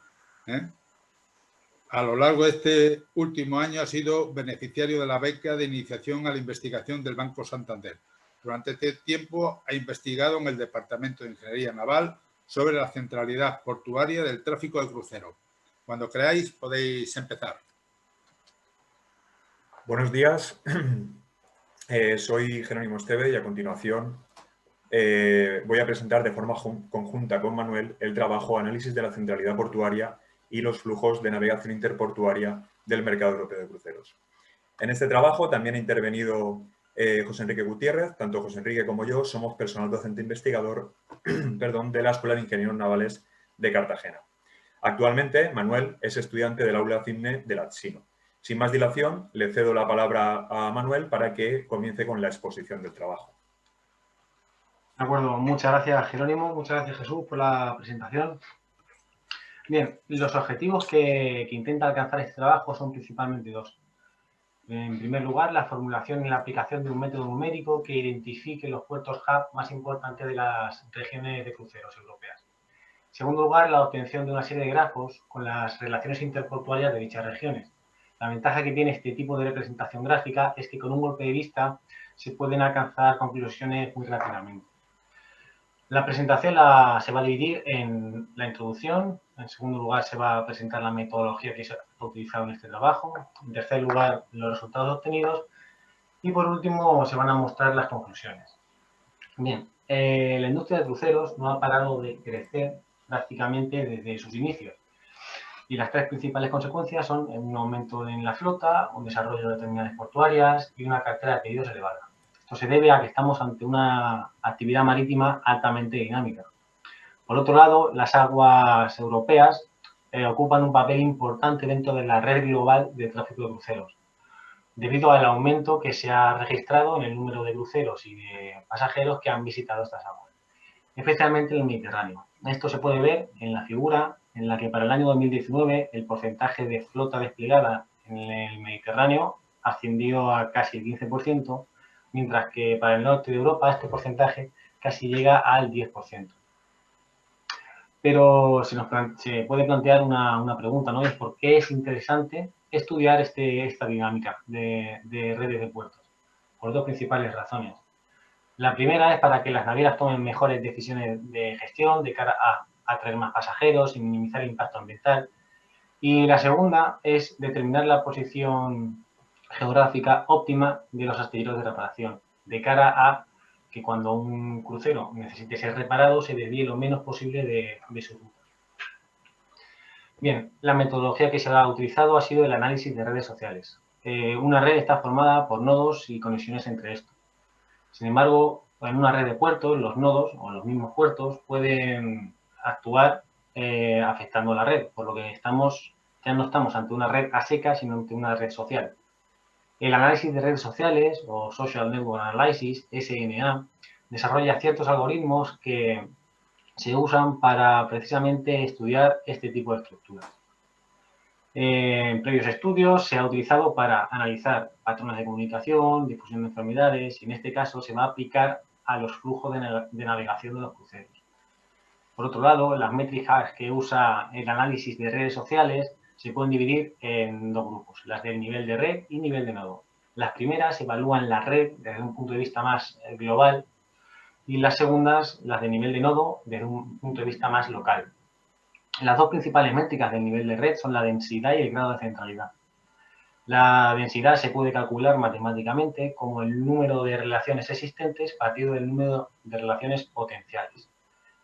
A lo largo de este último año ha sido beneficiario de la beca de iniciación a la investigación del Banco Santander. Durante este tiempo ha investigado en el Departamento de Ingeniería Naval sobre la centralidad portuaria del tráfico de cruceros. Cuando queráis podéis empezar. Buenos días, soy Jerónimo Estevez y a continuación voy a presentar de forma conjunta con Manuel el trabajo Análisis de la centralidad portuaria y los flujos de navegación interportuaria del mercado europeo de cruceros. En este trabajo también ha intervenido José Enrique Gutiérrez. Tanto José Enrique como yo somos personal docente investigador de la Escuela de Ingenieros Navales de Cartagena. Actualmente, Manuel es estudiante del aula CIMNE del Atsino. Sin más dilación, le cedo la palabra a Manuel para que comience con la exposición del trabajo. De acuerdo, muchas gracias Jerónimo, muchas gracias Jesús por la presentación. Bien, los objetivos que intenta alcanzar este trabajo son principalmente dos. En primer lugar, la formulación y la aplicación de un método numérico que identifique los puertos hub más importantes de las regiones de cruceros europeas. En segundo lugar, la obtención de una serie de grafos con las relaciones interportuarias de dichas regiones. La ventaja que tiene este tipo de representación gráfica es que con un golpe de vista se pueden alcanzar conclusiones muy rápidamente. La presentación se va a dividir en la introducción, en segundo lugar se va a presentar la metodología que se ha utilizado en este trabajo, en tercer lugar los resultados obtenidos y por último se van a mostrar las conclusiones. Bien, la industria de cruceros no ha parado de crecer prácticamente desde sus inicios y las tres principales consecuencias son un aumento en la flota, un desarrollo de terminales portuarias y una cartera de pedidos elevada. Esto se debe a que estamos ante una actividad marítima altamente dinámica. Por otro lado, las aguas europeas ocupan un papel importante dentro de la red global de tráfico de cruceros, debido al aumento que se ha registrado en el número de cruceros y de pasajeros que han visitado estas aguas, especialmente en el Mediterráneo. Esto se puede ver en la figura en la que para el año 2019 el porcentaje de flota desplegada en el Mediterráneo ascendió a casi el 15%, mientras que para el norte de Europa este porcentaje casi llega al 10%. Pero se puede plantear una pregunta, ¿no? Es por qué es interesante estudiar esta dinámica de redes de puertos. Por dos principales razones. La primera es para que las navieras tomen mejores decisiones de gestión de cara a atraer más pasajeros y minimizar el impacto ambiental. Y la segunda es determinar la posición geográfica óptima de los astilleros de reparación, de cara a que cuando un crucero necesite ser reparado se desvíe lo menos posible de su ruta. Bien, la metodología que se ha utilizado ha sido el análisis de redes sociales. Una red está formada por nodos y conexiones entre estos. Sin embargo, en una red de puertos, los nodos o los mismos puertos pueden actuar afectando a la red, por lo que ya no estamos ante una red a seca, sino ante una red social. El análisis de redes sociales o Social Network Analysis, SNA, desarrolla ciertos algoritmos que se usan para precisamente estudiar este tipo de estructuras. En previos estudios se ha utilizado para analizar patrones de comunicación, difusión de enfermedades y en este caso se va a aplicar a los flujos de navegación de los cruceros. Por otro lado, las métricas que usa el análisis de redes sociales se pueden dividir en dos grupos, las del nivel de red y nivel de nodo. Las primeras evalúan la red desde un punto de vista más global y las segundas, las de nivel de nodo, desde un punto de vista más local. Las dos principales métricas del nivel de red son la densidad y el grado de centralidad. La densidad se puede calcular matemáticamente como el número de relaciones existentes partido del número de relaciones potenciales,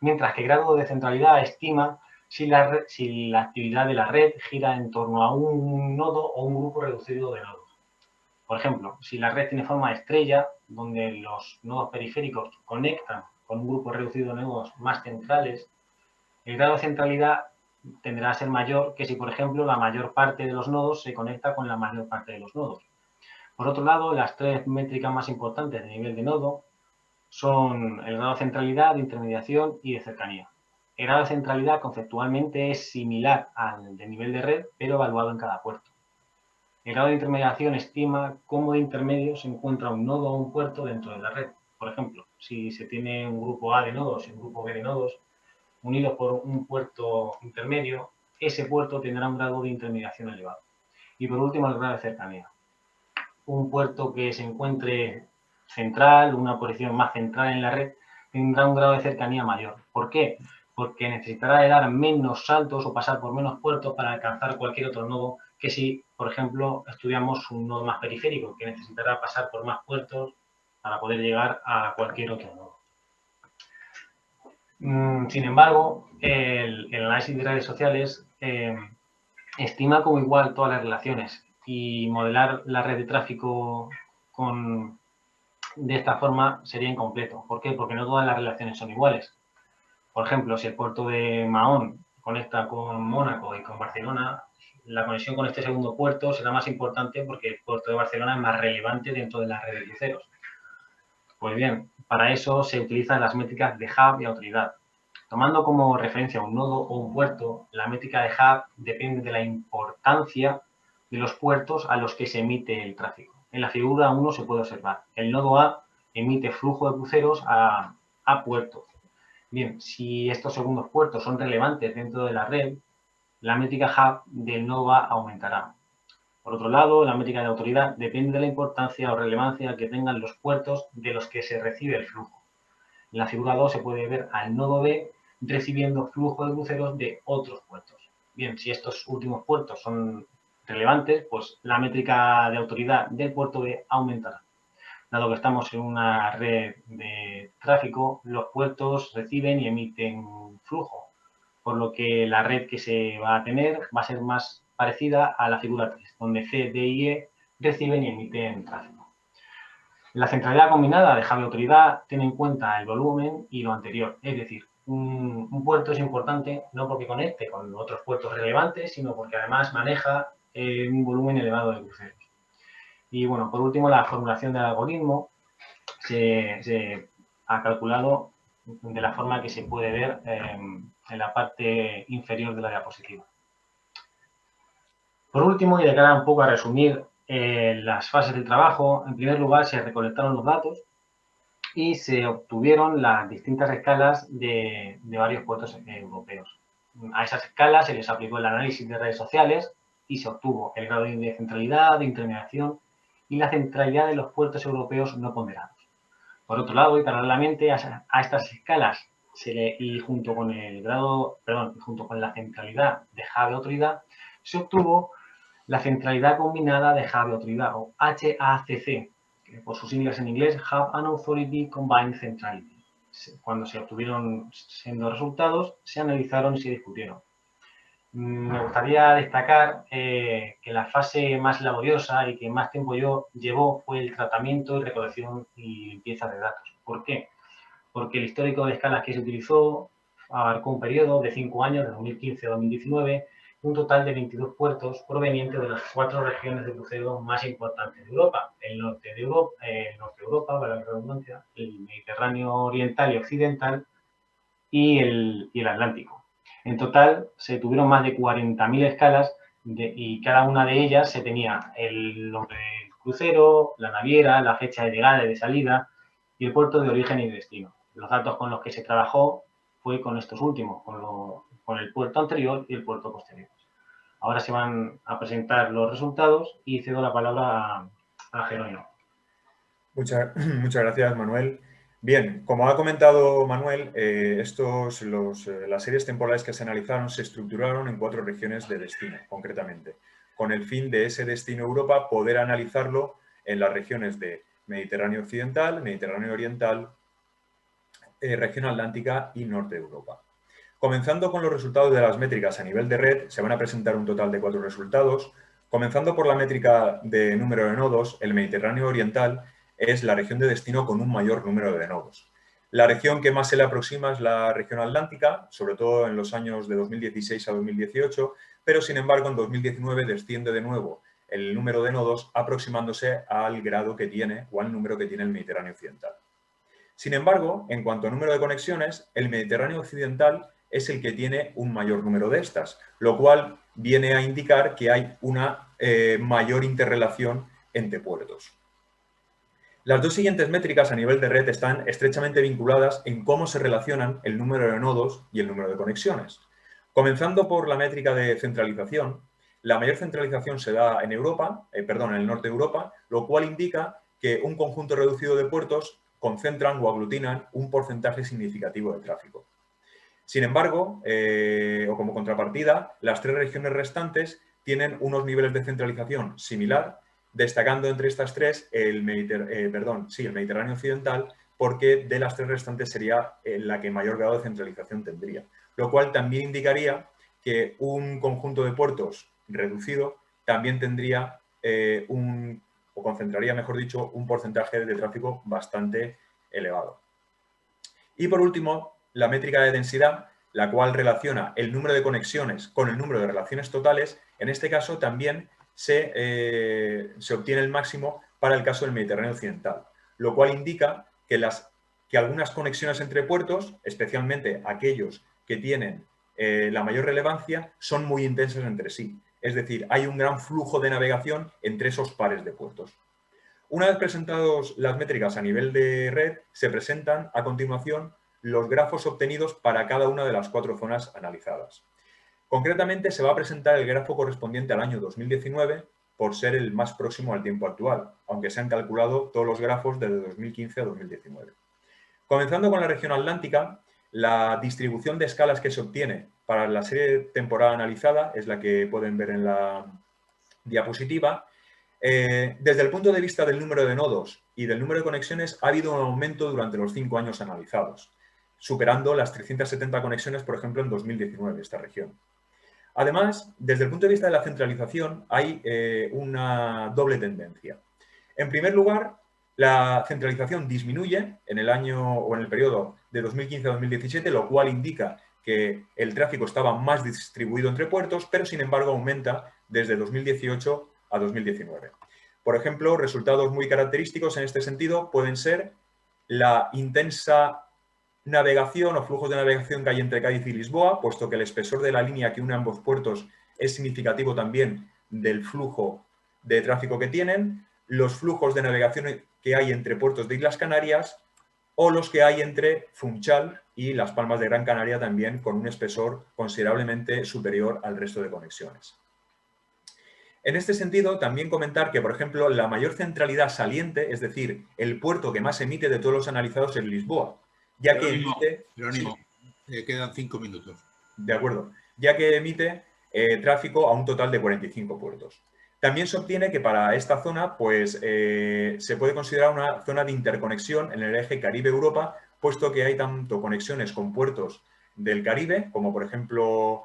mientras que el grado de centralidad estima si la actividad de la red gira en torno a un nodo o un grupo reducido de nodos. Por ejemplo, si la red tiene forma de estrella, donde los nodos periféricos conectan con un grupo reducido de nodos más centrales, el grado de centralidad tendrá a ser mayor que si, por ejemplo, la mayor parte de los nodos se conecta con la mayor parte de los nodos. Por otro lado, las tres métricas más importantes de nivel de nodo son el grado de centralidad, de intermediación y de cercanía. El grado de centralidad conceptualmente es similar al de nivel de red, pero evaluado en cada puerto. El grado de intermediación estima cómo de intermedio se encuentra un nodo o un puerto dentro de la red. Por ejemplo, si se tiene un grupo A de nodos y un grupo B de nodos unidos por un puerto intermedio, ese puerto tendrá un grado de intermediación elevado. Y por último, el grado de cercanía. Un puerto que se encuentre central, una posición más central en la red, tendrá un grado de cercanía mayor. ¿Por qué? Porque necesitará de dar menos saltos o pasar por menos puertos para alcanzar cualquier otro nodo que si, por ejemplo, estudiamos un nodo más periférico, que necesitará pasar por más puertos para poder llegar a cualquier otro nodo. Sin embargo, el análisis de redes sociales estima como igual todas las relaciones y modelar la red de tráfico de esta forma sería incompleto. ¿Por qué? Porque no todas las relaciones son iguales. Por ejemplo, si el puerto de Mahón conecta con Mónaco y con Barcelona, la conexión con este segundo puerto será más importante porque el puerto de Barcelona es más relevante dentro de la red de cruceros. Pues bien, para eso se utilizan las métricas de hub y autoridad. Tomando como referencia un nodo o un puerto, la métrica de hub depende de la importancia de los puertos a los que se emite el tráfico. En la figura 1 se puede observar, el nodo A emite flujo de cruceros a puertos. Bien, si estos segundos puertos son relevantes dentro de la red, la métrica hub del nodo A aumentará. Por otro lado, la métrica de autoridad depende de la importancia o relevancia que tengan los puertos de los que se recibe el flujo. En la figura 2 se puede ver al nodo B recibiendo flujo de cruceros de otros puertos. Bien, si estos últimos puertos son relevantes, pues la métrica de autoridad del puerto B aumentará. Dado que estamos en una red de tráfico, los puertos reciben y emiten flujo, por lo que la red que se va a tener va a ser más parecida a la figura 3, donde C, D y E reciben y emiten tráfico. La centralidad combinada de hub y autoridad tiene en cuenta el volumen y lo anterior, es decir, un puerto es importante no porque conecte con otros puertos relevantes, sino porque además maneja un volumen elevado de cruceros. Y bueno, por último, la formulación del algoritmo se ha calculado de la forma que se puede ver en la parte inferior de la diapositiva. Por último, y de cara un poco a resumir las fases del trabajo, en primer lugar se recolectaron los datos y se obtuvieron las distintas escalas de varios puertos europeos. A esas escalas se les aplicó el análisis de redes sociales y se obtuvo el grado de centralidad, de intermediación y la centralidad de los puertos europeos no ponderados. Por otro lado, y paralelamente a estas escalas y junto con la centralidad de hub y autoridad, se obtuvo la centralidad combinada de hub y autoridad, o HACC, que por sus siglas en inglés, Hub and Authority Combined Centrality. Cuando se obtuvieron siendo resultados, se analizaron y se discutieron. Me gustaría destacar que la fase más laboriosa y que más tiempo llevó fue el tratamiento y recolección y limpieza de datos. ¿Por qué? Porque el histórico de escalas que se utilizó abarcó un periodo de 5 años, de 2015 a 2019, un total de 22 puertos provenientes de las 4 regiones de crucero más importantes de Europa. El norte de Europa, para la redundancia, el Mediterráneo oriental y occidental y el Atlántico. En total, se tuvieron más de 40.000 escalas y cada una de ellas se tenía el nombre del crucero, la naviera, la fecha de llegada y de salida y el puerto de origen y destino. Los datos con los que se trabajó fue con estos últimos, con el puerto anterior y el puerto posterior. Ahora se van a presentar los resultados y cedo la palabra a Jerónimo. Muchas gracias, Manuel. Bien, como ha comentado Manuel, las series temporales que se analizaron se estructuraron en 4 regiones de destino, concretamente, con el fin de ese destino Europa poder analizarlo en las regiones de Mediterráneo Occidental, Mediterráneo Oriental, región Atlántica y Norte de Europa. Comenzando con los resultados de las métricas a nivel de red, se van a presentar un total de 4 resultados. Comenzando por la métrica de número de nodos, el Mediterráneo Oriental es la región de destino con un mayor número de nodos. La región que más se le aproxima es la región atlántica, sobre todo en los años de 2016 a 2018, pero sin embargo en 2019 desciende de nuevo el número de nodos aproximándose al grado que tiene o al número que tiene el Mediterráneo Occidental. Sin embargo, en cuanto a número de conexiones, el Mediterráneo Occidental es el que tiene un mayor número de estas, lo cual viene a indicar que hay una mayor interrelación entre puertos. Las 2 siguientes métricas a nivel de red están estrechamente vinculadas en cómo se relacionan el número de nodos y el número de conexiones. Comenzando por la métrica de centralización, la mayor centralización se da en en el norte de Europa, lo cual indica que un conjunto reducido de puertos concentran o aglutinan un porcentaje significativo de tráfico. Sin embargo, o como contrapartida, las 3 regiones restantes tienen unos niveles de centralización similar, destacando entre estas 3 el Mediterráneo Occidental, porque de las 3 restantes sería la que mayor grado de centralización tendría, lo cual también indicaría que un conjunto de puertos reducido, también tendría o concentraría, mejor dicho, un porcentaje de tráfico bastante elevado. Y por último, la métrica de densidad, la cual relaciona el número de conexiones con el número de relaciones totales. En este caso también se obtiene el máximo para el caso del Mediterráneo occidental, lo cual indica que algunas conexiones entre puertos, especialmente aquellos que tienen la mayor relevancia, son muy intensas entre sí. Es decir, hay un gran flujo de navegación entre esos pares de puertos. Una vez presentadas las métricas a nivel de red, se presentan a continuación los grafos obtenidos para cada una de las 4 zonas analizadas. Concretamente, se va a presentar el grafo correspondiente al año 2019 por ser el más próximo al tiempo actual, aunque se han calculado todos los grafos desde 2015 a 2019. Comenzando con la región atlántica, la distribución de escalas que se obtiene para la serie temporal analizada es la que pueden ver en la diapositiva. Desde el punto de vista del número de nodos y del número de conexiones, ha habido un aumento durante los 5 años analizados, superando las 370 conexiones, por ejemplo, en 2019, esta región. Además, desde el punto de vista de la centralización, hay una doble tendencia. En primer lugar, la centralización disminuye en el año o en el periodo de 2015 a 2017, lo cual indica que el tráfico estaba más distribuido entre puertos, pero sin embargo aumenta desde 2018 a 2019. Por ejemplo, resultados muy característicos en este sentido pueden ser la intensa navegación o flujos de navegación que hay entre Cádiz y Lisboa, puesto que el espesor de la línea que une ambos puertos es significativo también del flujo de tráfico que tienen, los flujos de navegación que hay entre puertos de Islas Canarias o los que hay entre Funchal y Las Palmas de Gran Canaria, también con un espesor considerablemente superior al resto de conexiones. En este sentido, también comentar que, por ejemplo, la mayor centralidad saliente, es decir, el puerto que más emite de todos los analizados es Lisboa, ya que emite... Jerónimo, quedan 5 minutos. De acuerdo, ya que emite tráfico a un total de 45 puertos. También se obtiene que para esta zona pues, se puede considerar una zona de interconexión en el eje Caribe-Europa, puesto que hay tanto conexiones con puertos del Caribe, como por ejemplo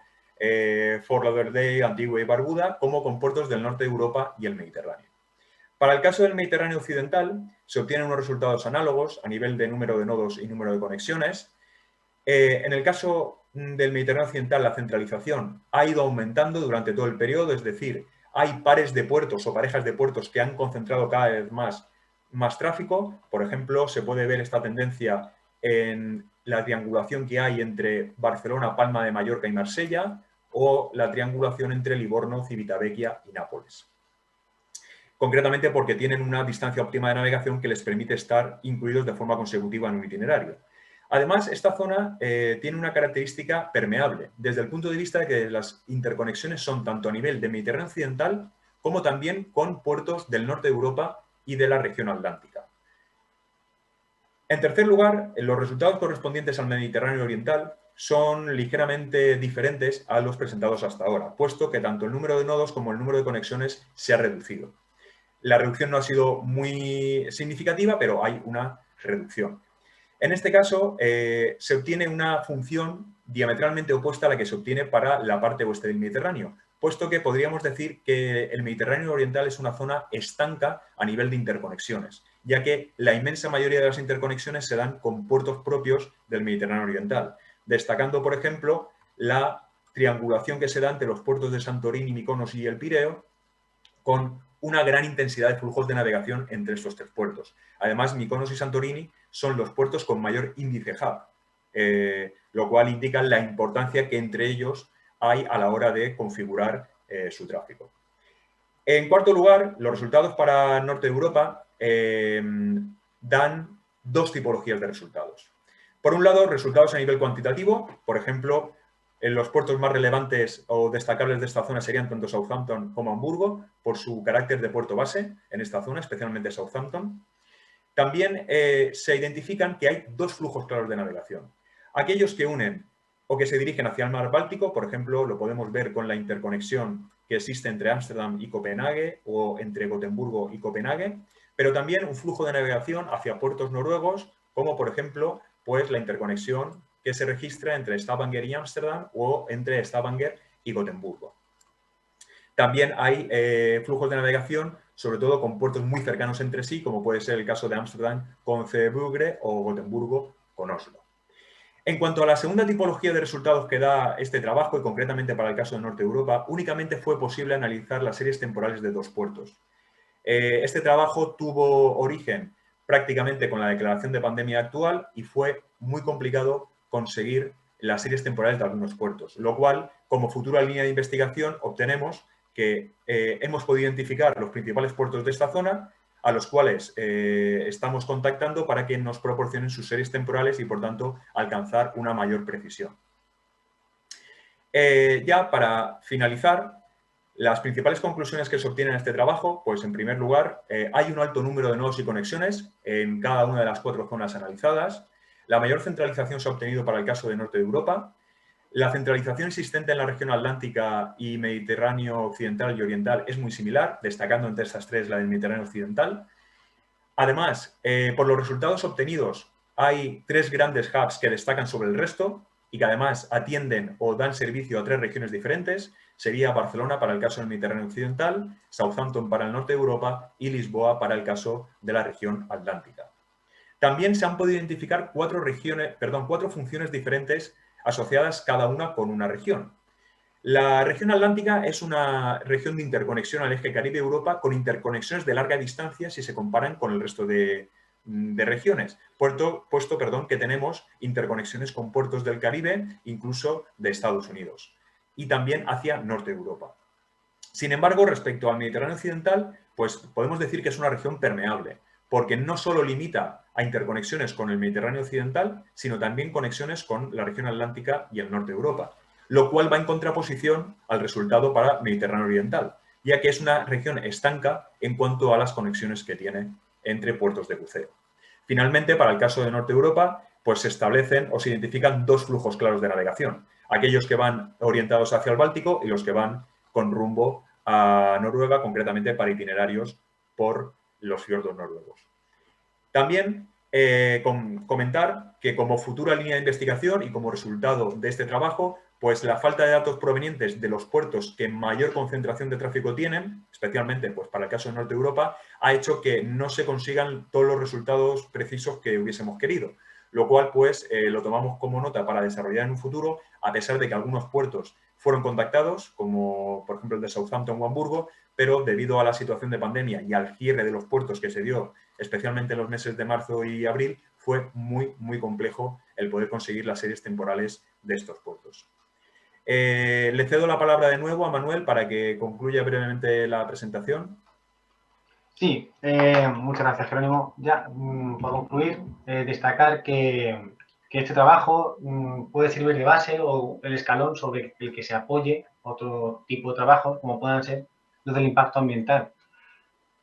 Fort Lauderdale, Antigua y Barbuda, como con puertos del norte de Europa y el Mediterráneo. Para el caso del Mediterráneo occidental, se obtienen unos resultados análogos a nivel de número de nodos y número de conexiones. En el caso del Mediterráneo occidental, la centralización ha ido aumentando durante todo el periodo, es decir, hay pares de puertos o parejas de puertos que han concentrado cada vez más tráfico. Por ejemplo, se puede ver esta tendencia en la triangulación que hay entre Barcelona, Palma de Mallorca y Marsella, o la triangulación entre Livorno, Civitavecchia y Nápoles. Concretamente porque tienen una distancia óptima de navegación que les permite estar incluidos de forma consecutiva en un itinerario. Además, esta zona tiene una característica permeable, desde el punto de vista de que las interconexiones son tanto a nivel de Mediterráneo occidental como también con puertos del norte de Europa y de la región atlántica. En tercer lugar, los resultados correspondientes al Mediterráneo oriental son ligeramente diferentes a los presentados hasta ahora, puesto que tanto el número de nodos como el número de conexiones se ha reducido. La reducción no ha sido muy significativa, pero hay una reducción. En este caso, se obtiene una función diametralmente opuesta a la que se obtiene para la parte oeste del Mediterráneo, puesto que podríamos decir que el Mediterráneo oriental es una zona estanca a nivel de interconexiones, ya que la inmensa mayoría de las interconexiones se dan con puertos propios del Mediterráneo oriental, destacando, por ejemplo, la triangulación que se da entre los puertos de Santorini, Mykonos y El Pireo, con una gran intensidad de flujos de navegación entre estos 3 puertos. Además, Mykonos y Santorini son los puertos con mayor índice hub, lo cual indica la importancia que entre ellos hay a la hora de configurar su tráfico. En cuarto lugar, los resultados para el norte de Europa dan 2 tipologías de resultados. Por un lado, resultados a nivel cuantitativo, por ejemplo, en los puertos más relevantes o destacables de esta zona serían tanto Southampton como Hamburgo, por su carácter de puerto base en esta zona, especialmente Southampton. También se identifican que hay 2 flujos claros de navegación. Aquellos que unen o que se dirigen hacia el mar Báltico, por ejemplo, lo podemos ver con la interconexión que existe entre Ámsterdam y Copenhague o entre Gotemburgo y Copenhague, pero también un flujo de navegación hacia puertos noruegos, como por ejemplo pues, la interconexión que se registra entre Stavanger y Ámsterdam o entre Stavanger y Gotemburgo. También hay flujos de navegación, sobre todo con puertos muy cercanos entre sí, como puede ser el caso de Ámsterdam con Zeebrugge o Gotemburgo con Oslo. En cuanto a la segunda tipología de resultados que da este trabajo, y concretamente para el caso de Norte Europa, únicamente fue posible analizar las series temporales de 2 puertos. Este trabajo tuvo origen prácticamente con la declaración de pandemia actual y fue muy complicado conseguir las series temporales de algunos puertos, lo cual, como futura línea de investigación, obtenemos que hemos podido identificar los principales puertos de esta zona, a los cuales estamos contactando para que nos proporcionen sus series temporales y, por tanto, alcanzar una mayor precisión. Ya para finalizar, las principales conclusiones que se obtienen en este trabajo, pues en primer lugar, hay un alto número de nodos y conexiones en cada una de las 4 zonas analizadas. La mayor centralización se ha obtenido para el caso de Norte de Europa. La centralización existente en la región atlántica y Mediterráneo occidental y oriental es muy similar, destacando entre estas 3 la del Mediterráneo occidental. Además, por los resultados obtenidos, hay 3 grandes hubs que destacan sobre el resto y que además atienden o dan servicio a 3 regiones diferentes. Sería Barcelona para el caso del Mediterráneo occidental, Southampton para el norte de Europa y Lisboa para el caso de la región atlántica. También se han podido identificar 4 funciones diferentes asociadas cada una con una región. La región atlántica es una región de interconexión al eje Caribe-Europa con interconexiones de larga distancia si se comparan con el resto de regiones, puesto que tenemos interconexiones con puertos del Caribe, incluso de Estados Unidos, y también hacia Norte de Europa. Sin embargo, respecto al Mediterráneo occidental, pues podemos decir que es una región permeable, porque no solo limita a interconexiones con el Mediterráneo occidental, sino también conexiones con la región atlántica y el norte de Europa, lo cual va en contraposición al resultado para Mediterráneo oriental, ya que es una región estanca en cuanto a las conexiones que tiene entre puertos de crucero. Finalmente, para el caso de Norte de Europa, pues se establecen o se identifican 2 flujos claros de navegación, aquellos que van orientados hacia el Báltico y los que van con rumbo a Noruega, concretamente para itinerarios por los fiordos noruegos. También comentar que como futura línea de investigación y como resultado de este trabajo, pues la falta de datos provenientes de los puertos que mayor concentración de tráfico tienen, especialmente pues para el caso de Norte de Europa, ha hecho que no se consigan todos los resultados precisos que hubiésemos querido, lo cual pues lo tomamos como nota para desarrollar en un futuro, a pesar de que algunos puertos fueron contactados, como por ejemplo el de Southampton o Hamburgo, pero debido a la situación de pandemia y al cierre de los puertos que se dio, especialmente en los meses de marzo y abril, fue muy complejo el poder conseguir las series temporales de estos puertos. Le cedo la palabra de nuevo a Manuel para que concluya brevemente la presentación. Sí, muchas gracias, Jerónimo. Ya, por concluir, destacar que este trabajo puede servir de base o el escalón sobre el que se apoye otro tipo de trabajo, como puedan ser los del impacto ambiental,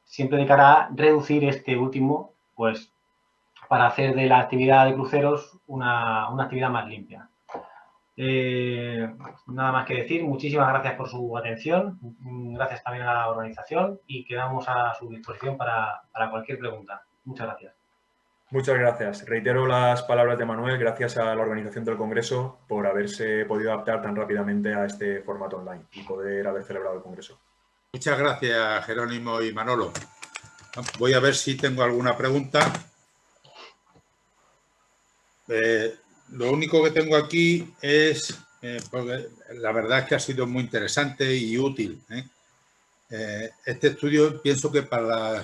siempre de cara a reducir este último, pues, para hacer de la actividad de cruceros una actividad más limpia. Nada más que decir, muchísimas gracias por su atención, gracias también a la organización y quedamos a su disposición para cualquier pregunta. Muchas gracias. Muchas gracias. Reitero las palabras de Manuel, gracias a la organización del Congreso por haberse podido adaptar tan rápidamente a este formato online y poder haber celebrado el Congreso. Muchas gracias, Jerónimo y Manolo. Voy a ver si tengo alguna pregunta. Lo único que tengo aquí es, porque la verdad es que ha sido muy interesante y útil. Este estudio pienso que para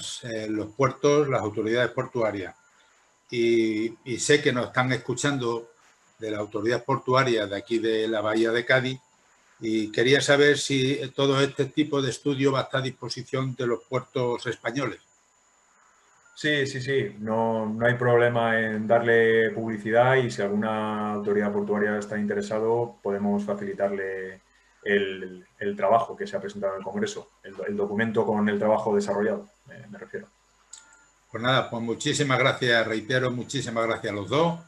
los puertos, las autoridades portuarias, y sé que nos están escuchando de la autoridad portuaria de aquí de la Bahía de Cádiz, y quería saber si todo este tipo de estudio va a estar a disposición de los puertos españoles. Sí, no hay problema en darle publicidad y si alguna autoridad portuaria está interesado podemos facilitarle el trabajo que se ha presentado en el Congreso, el documento con el trabajo desarrollado, me refiero. Pues nada, pues muchísimas gracias, reitero, muchísimas gracias a los dos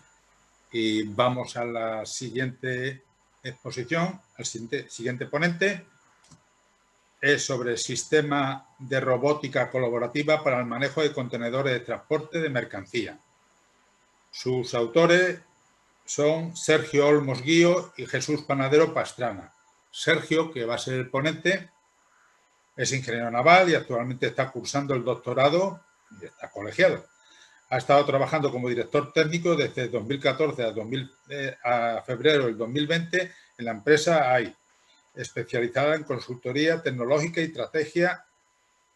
y vamos a la siguiente exposición, al siguiente ponente. Es sobre el sistema de robótica colaborativa para el manejo de contenedores de transporte de mercancía. Sus autores son Sergio Olmos Guío y Jesús Panadero Pastrana. Sergio, que va a ser el ponente, Es ingeniero naval y actualmente está cursando el doctorado y está colegiado. Ha estado trabajando como director técnico desde 2014 a febrero del 2020 en la empresa AI, especializada en consultoría tecnológica y estrategia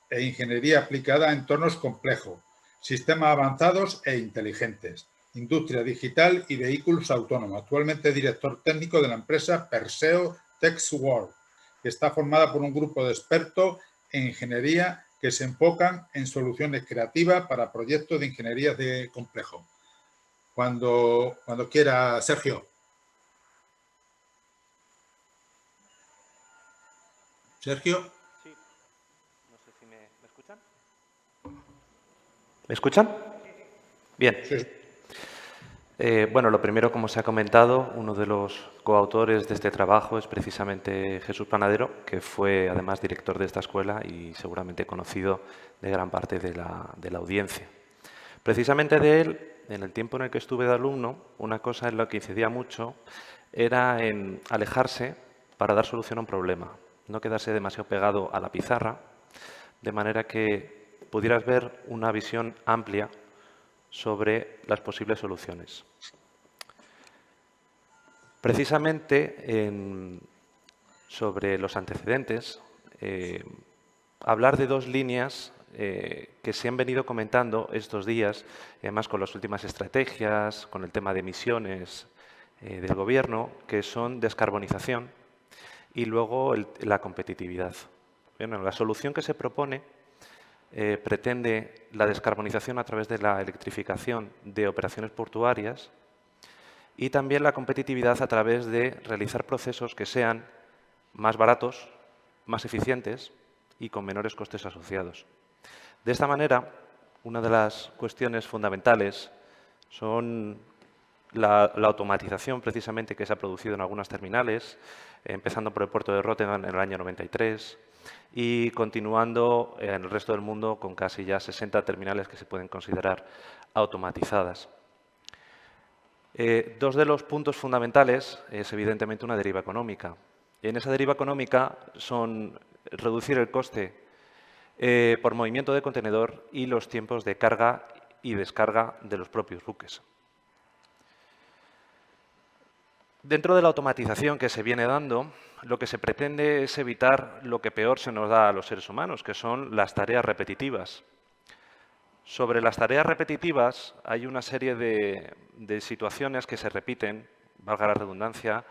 e ingeniería aplicada a entornos complejos, sistemas avanzados e inteligentes, industria digital y vehículos autónomos. Actualmente es director técnico de la empresa Perseo TextWorld, que está formada por un grupo de expertos en ingeniería que se enfocan en soluciones creativas para proyectos de ingeniería de complejo. Cuando quiera, Sergio. Sergio. Sí. No sé si me escuchan. ¿Me escuchan? Bien. Sí. Bueno, lo primero, como se ha comentado, uno de los coautores de este trabajo es precisamente Jesús Panadero, que fue además director de esta escuela y seguramente conocido de gran parte de la audiencia. Precisamente de él, en el tiempo en el que estuve de alumno, una cosa en la que incidía mucho era en alejarse para dar solución a un problema, no quedarse demasiado pegado a la pizarra, de manera que pudieras ver una visión amplia sobre las posibles soluciones. Precisamente sobre los antecedentes, hablar de dos líneas que se han venido comentando estos días, además con las últimas estrategias, con el tema de emisiones del Gobierno, que son descarbonización y luego la competitividad. Bueno, la solución que se propone pretende la descarbonización a través de la electrificación de operaciones portuarias y también la competitividad a través de realizar procesos que sean más baratos, más eficientes y con menores costes asociados. De esta manera, una de las cuestiones fundamentales son la automatización precisamente que se ha producido en algunas terminales, empezando por el puerto de Rotterdam en el año 93 y continuando en el resto del mundo con casi ya 60 terminales que se pueden considerar automatizadas. Dos de los puntos fundamentales es evidentemente una deriva económica. En esa deriva económica son reducir el coste por movimiento de contenedor y los tiempos de carga y descarga de los propios buques. Dentro de la automatización que se viene dando, lo que se pretende es evitar lo que peor se nos da a los seres humanos, que son las tareas repetitivas. Sobre las tareas repetitivas hay una serie de situaciones que se repiten, valga la redundancia,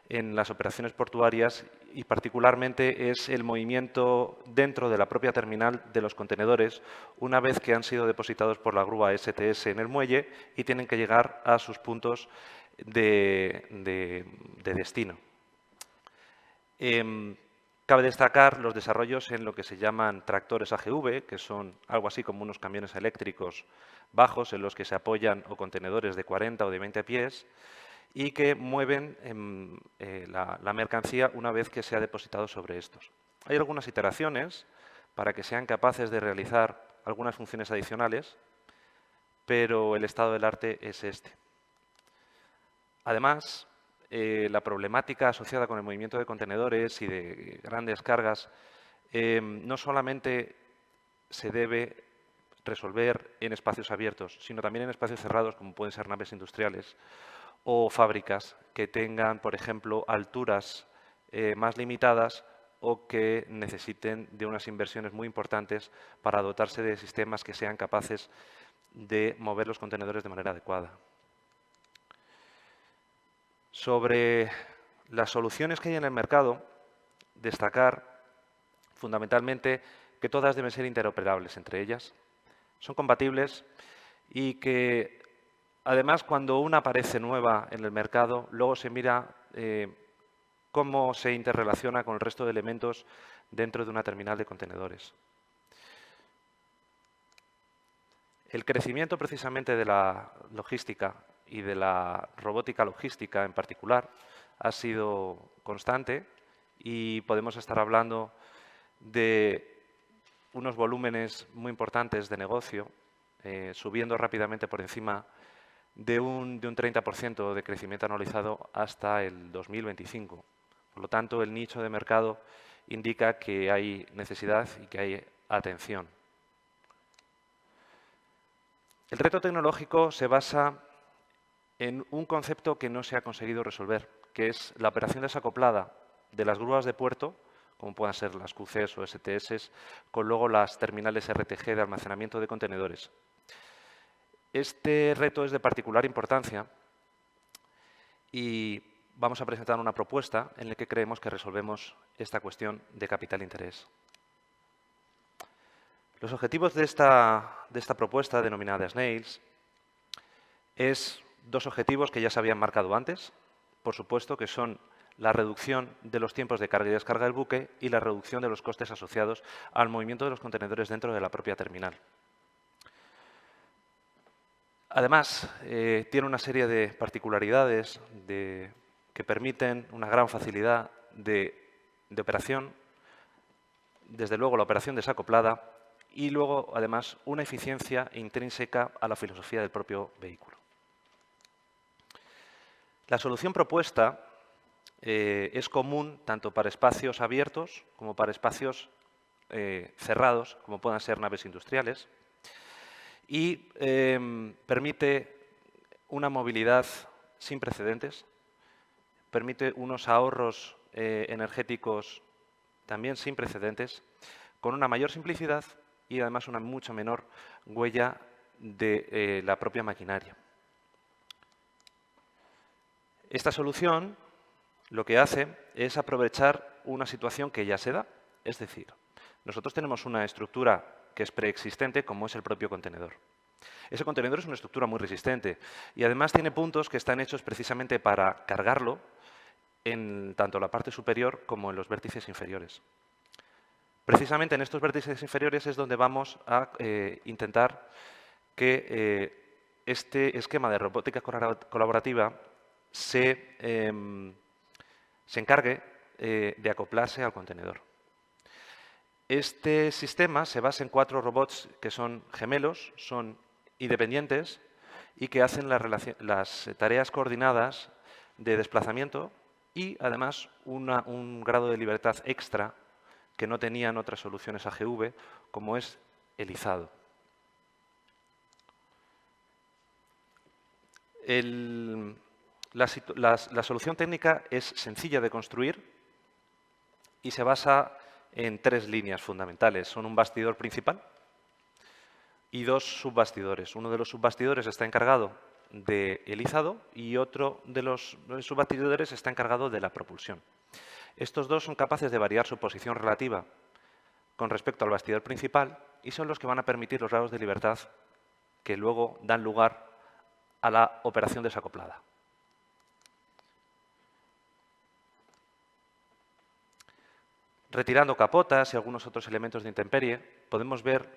en las operaciones portuarias y particularmente es el movimiento dentro de la propia terminal de los contenedores una vez que han sido depositados por la grúa STS en el muelle y tienen que llegar a sus puntos de destino. Cabe destacar los desarrollos en lo que se llaman tractores AGV, que son algo así como unos camiones eléctricos bajos en los que se apoyan o contenedores de 40 o de 20 pies y que mueven la mercancía una vez que se ha depositado sobre estos. Hay algunas iteraciones para que sean capaces de realizar algunas funciones adicionales, pero el estado del arte es este. Además, la problemática asociada con el movimiento de contenedores y de grandes cargas no solamente se debe resolver en espacios abiertos, sino también en espacios cerrados, como pueden ser naves industriales o fábricas que tengan, por ejemplo, alturas más limitadas o que necesiten de unas inversiones muy importantes para dotarse de sistemas que sean capaces de mover los contenedores de manera adecuada. Sobre las soluciones que hay en el mercado, destacar fundamentalmente que todas deben ser interoperables entre ellas, son compatibles y que además cuando una aparece nueva en el mercado, luego se mira cómo se interrelaciona con el resto de elementos dentro de una terminal de contenedores. El crecimiento precisamente de la logística y de la robótica logística en particular ha sido constante y podemos estar hablando de unos volúmenes muy importantes de negocio, subiendo rápidamente por encima de un 30% de crecimiento anualizado hasta el 2025. Por lo tanto, el nicho de mercado indica que hay necesidad y que hay atención. El reto tecnológico se basa en un concepto que no se ha conseguido resolver, que es la operación desacoplada de las grúas de puerto, como puedan ser las QCs o STS, con luego las terminales RTG de almacenamiento de contenedores. Este reto es de particular importancia y vamos a presentar una propuesta en la que creemos que resolvemos esta cuestión de capital interés. Los objetivos de esta propuesta, denominada SNAILS, es dos objetivos que ya se habían marcado antes, por supuesto, que son la reducción de los tiempos de carga y descarga del buque y la reducción de los costes asociados al movimiento de los contenedores dentro de la propia terminal. Además, tiene una serie de particularidades que permiten una gran facilidad de operación, desde luego la operación desacoplada y luego, además, una eficiencia intrínseca a la filosofía del propio vehículo. La solución propuesta es común tanto para espacios abiertos como para espacios cerrados, como puedan ser naves industriales, y permite una movilidad sin precedentes, permite unos ahorros energéticos también sin precedentes, con una mayor simplicidad y además una mucho menor huella de la propia maquinaria. Esta solución lo que hace es aprovechar una situación que ya se da, es decir, nosotros tenemos una estructura que es preexistente, como es el propio contenedor. Ese contenedor es una estructura muy resistente y además tiene puntos que están hechos precisamente para cargarlo en tanto la parte superior como en los vértices inferiores. Precisamente en estos vértices inferiores es donde vamos a intentar que este esquema de robótica colaborativa se encargue de acoplarse al contenedor. Este sistema se basa en 4 robots que son gemelos, son independientes y que hacen las tareas coordinadas de desplazamiento y además un grado de libertad extra que no tenían otras soluciones AGV, como es el izado. La solución técnica es sencilla de construir y se basa en 3 líneas fundamentales. Son un bastidor principal y 2 subbastidores. Uno de los subbastidores está encargado del izado y otro de los subbastidores está encargado de la propulsión. Estos 2 son capaces de variar su posición relativa con respecto al bastidor principal y son los que van a permitir los grados de libertad que luego dan lugar a la operación desacoplada. Retirando capotas y algunos otros elementos de intemperie, podemos ver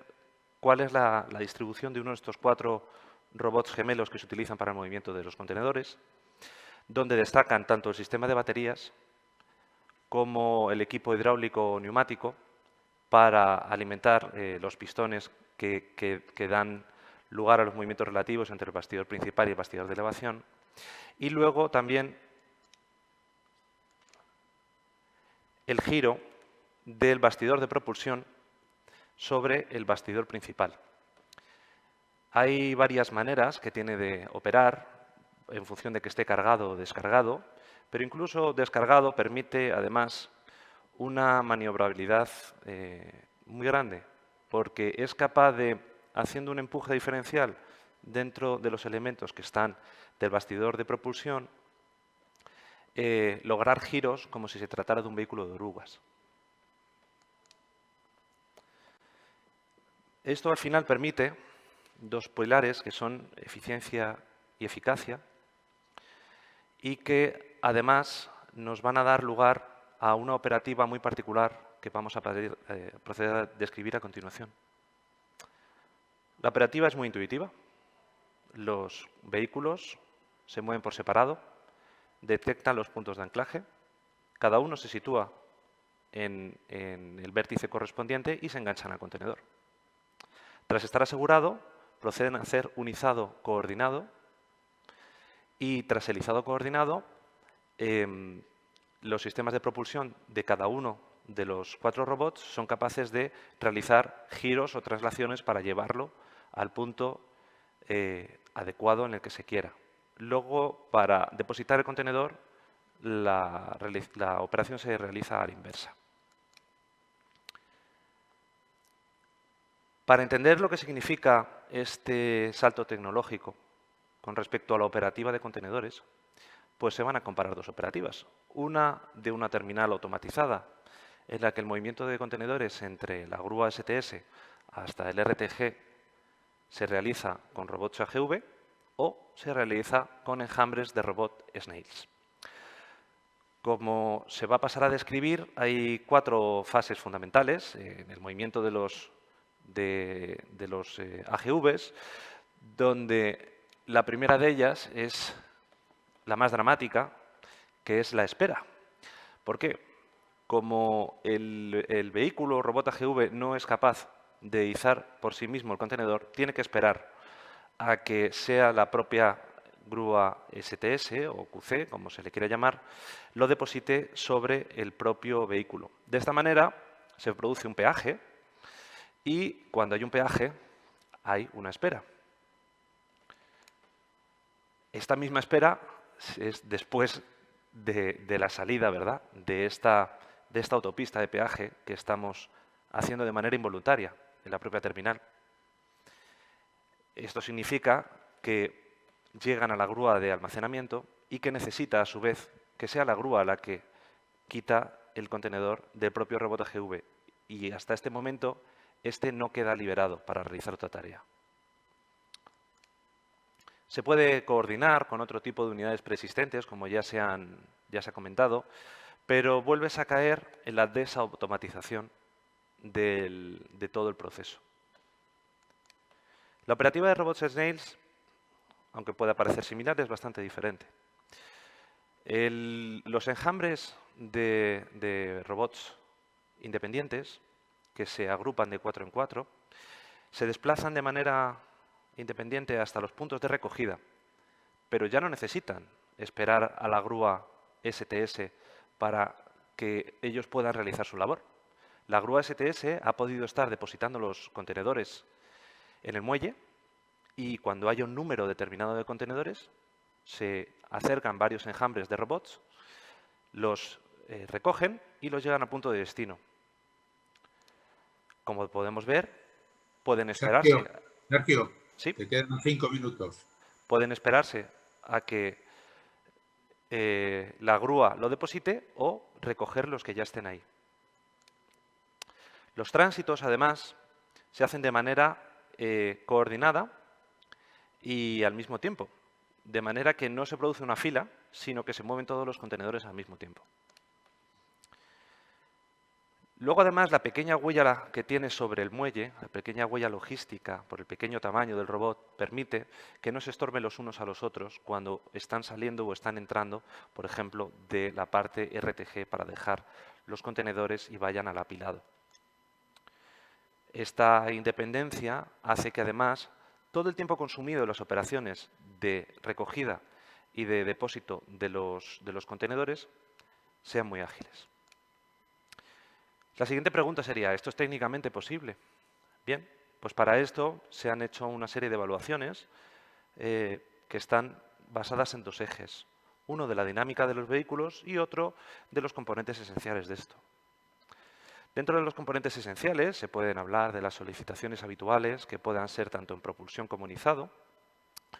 cuál es la distribución de uno de estos 4 robots gemelos que se utilizan para el movimiento de los contenedores, donde destacan tanto el sistema de baterías como el equipo hidráulico o neumático para alimentar los pistones que dan lugar a los movimientos relativos entre el bastidor principal y el bastidor de elevación. Y luego también el giro del bastidor de propulsión sobre el bastidor principal. Hay varias maneras que tiene de operar en función de que esté cargado o descargado, pero incluso descargado permite además una maniobrabilidad muy grande, porque es capaz de, haciendo un empuje diferencial dentro de los elementos que están del bastidor de propulsión, lograr giros como si se tratara de un vehículo de orugas. Esto al final permite 2 pilares que son eficiencia y eficacia y que además nos van a dar lugar a una operativa muy particular que vamos a proceder a describir a continuación. La operativa es muy intuitiva. Los vehículos se mueven por separado, detectan los puntos de anclaje, cada uno se sitúa en el vértice correspondiente y se enganchan al contenedor. Tras estar asegurado, proceden a hacer un izado coordinado y tras el izado coordinado, los sistemas de propulsión de cada uno de los 4 robots son capaces de realizar giros o traslaciones para llevarlo al punto adecuado en el que se quiera. Luego, para depositar el contenedor, la operación se realiza a la inversa. Para entender lo que significa este salto tecnológico con respecto a la operativa de contenedores, pues se van a comparar 2 operativas. Una de una terminal automatizada, en la que el movimiento de contenedores entre la grúa STS hasta el RTG se realiza con robots AGV o se realiza con enjambres de robot Snails. Como se va a pasar a describir, hay 4 fases fundamentales en el movimiento de los AGVs, donde la primera de ellas es la más dramática, que es la espera. ¿Por qué? Como el vehículo robot AGV no es capaz de izar por sí mismo el contenedor, tiene que esperar a que sea la propia grúa STS o QC, como se le quiera llamar, lo deposite sobre el propio vehículo. De esta manera se produce un peaje y cuando hay un peaje hay una espera. Esta misma espera es después de la salida, ¿verdad?, de esta autopista de peaje que estamos haciendo de manera involuntaria en la propia terminal. Esto significa que llegan a la grúa de almacenamiento y que necesita, a su vez, que sea la grúa la que quita el contenedor del propio robot AGV. Y hasta este momento, este no queda liberado para realizar otra tarea. Se puede coordinar con otro tipo de unidades preexistentes, como ya se ha comentado, pero vuelves a caer en la desautomatización de todo el proceso. La operativa de robots Snails, aunque pueda parecer similar, es bastante diferente. Los enjambres de robots independientes, que se agrupan de 4 en 4, se desplazan de manera independiente hasta los puntos de recogida, pero ya no necesitan esperar a la grúa STS para que ellos puedan realizar su labor. La grúa STS ha podido estar depositando los contenedores en el muelle y cuando haya un número determinado de contenedores se acercan varios enjambres de robots, los recogen y los llevan al punto de destino. Como podemos ver, pueden esperarse. Sergio, ¿Sí? te quedan 5 minutos. Pueden esperarse a que la grúa lo deposite o recoger los que ya estén ahí. Los tránsitos, además, se hacen de manera coordinada y al mismo tiempo, de manera que no se produce una fila, sino que se mueven todos los contenedores al mismo tiempo. Luego, además, la pequeña huella que tiene sobre el muelle, la pequeña huella logística, por el pequeño tamaño del robot, permite que no se estorben los unos a los otros cuando están saliendo o están entrando, por ejemplo, de la parte RTG para dejar los contenedores y vayan al apilado. Esta independencia hace que, además, todo el tiempo consumido en las operaciones de recogida y de depósito de los contenedores sean muy ágiles. La siguiente pregunta sería, ¿esto es técnicamente posible? Bien, pues para esto se han hecho una serie de evaluaciones que están basadas en 2 ejes. Uno de la dinámica de los vehículos y otro de los componentes esenciales de esto. Dentro de los componentes esenciales se pueden hablar de las solicitaciones habituales que puedan ser tanto en propulsión como en izado,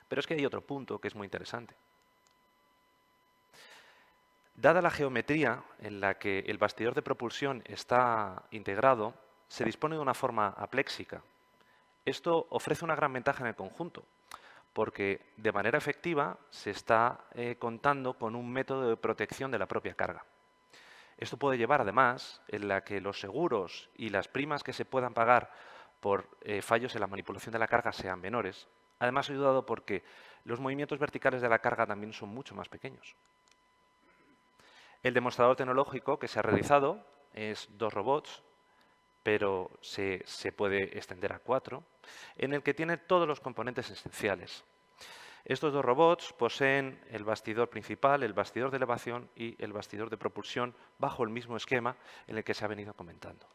pero es que hay otro punto que es muy interesante. Dada la geometría en la que el bastidor de propulsión está integrado, se dispone de una forma apléxica. Esto ofrece una gran ventaja en el conjunto, porque de manera efectiva se está contando con un método de protección de la propia carga. Esto puede llevar, además, en la que los seguros y las primas que se puedan pagar por fallos en la manipulación de la carga sean menores. Además, ayudado porque los movimientos verticales de la carga también son mucho más pequeños. El demostrador tecnológico que se ha realizado es 2 robots, pero se puede extender a 4, en el que tiene todos los componentes esenciales. Estos dos robots poseen el bastidor principal, el bastidor de elevación y el bastidor de propulsión bajo el mismo esquema en el que se ha venido comentando.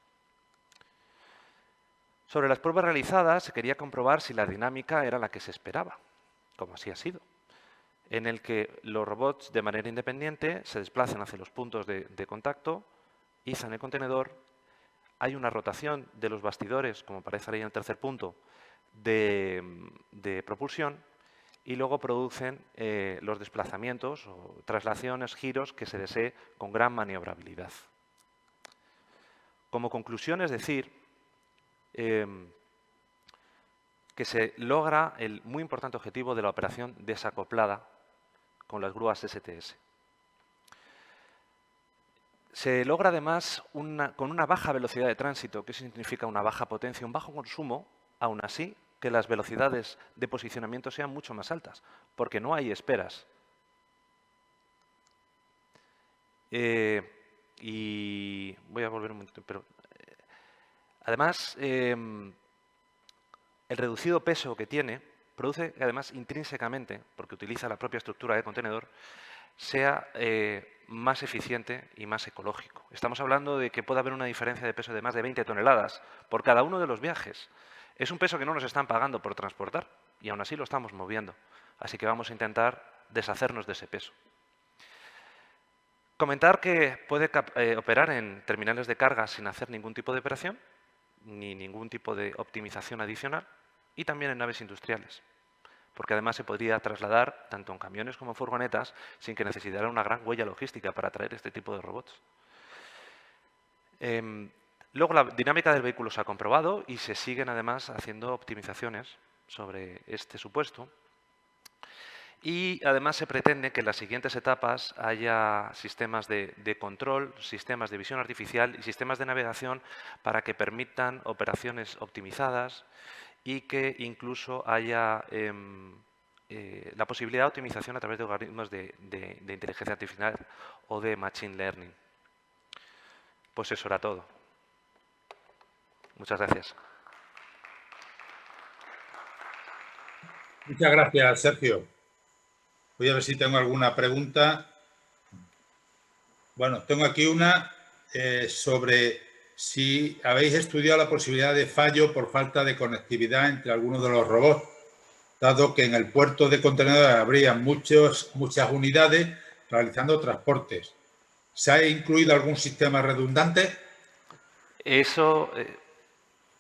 Sobre las pruebas realizadas se quería comprobar si la dinámica era la que se esperaba, como así ha sido, en el que los robots de manera independiente se desplazan hacia los puntos de contacto, izan el contenedor, hay una rotación de los bastidores, como aparece ahí en el tercer punto, de propulsión, y luego producen los desplazamientos o traslaciones, giros que se desee con gran maniobrabilidad. Como conclusión, es decir, que se logra el muy importante objetivo de la operación desacoplada con las grúas STS. Se logra además con una baja velocidad de tránsito, que significa una baja potencia, un bajo consumo, aún así que las velocidades de posicionamiento sean mucho más altas, porque no hay esperas. Y voy a volver un momento, pero además el reducido peso que tiene produce además intrínsecamente, porque utiliza la propia estructura de contenedor, sea más eficiente y más ecológico. Estamos hablando de que puede haber una diferencia de peso de más de 20 toneladas por cada uno de los viajes. Es un peso que no nos están pagando por transportar y aún así lo estamos moviendo. Así que vamos a intentar deshacernos de ese peso. Comentar que puede operar en terminales de carga sin hacer ningún tipo de operación, ni ningún tipo de optimización adicional, y también en naves industriales, porque además se podría trasladar tanto en camiones como en furgonetas sin que necesitara una gran huella logística para traer este tipo de robots. Luego la dinámica del vehículo se ha comprobado y se siguen además haciendo optimizaciones sobre este supuesto. Y además se pretende que en las siguientes etapas haya sistemas de control, sistemas de visión artificial y sistemas de navegación para que permitan operaciones optimizadas y que incluso haya la posibilidad de optimización a través de algoritmos de inteligencia artificial o de machine learning. Pues eso era todo. Muchas gracias. Muchas gracias, Sergio. Voy a ver si tengo alguna pregunta. Bueno, tengo aquí una sobre si habéis estudiado la posibilidad de fallo por falta de conectividad entre algunos de los robots, dado que en el puerto de contenedores habría muchas unidades realizando transportes. ¿Se ha incluido algún sistema redundante? Eso,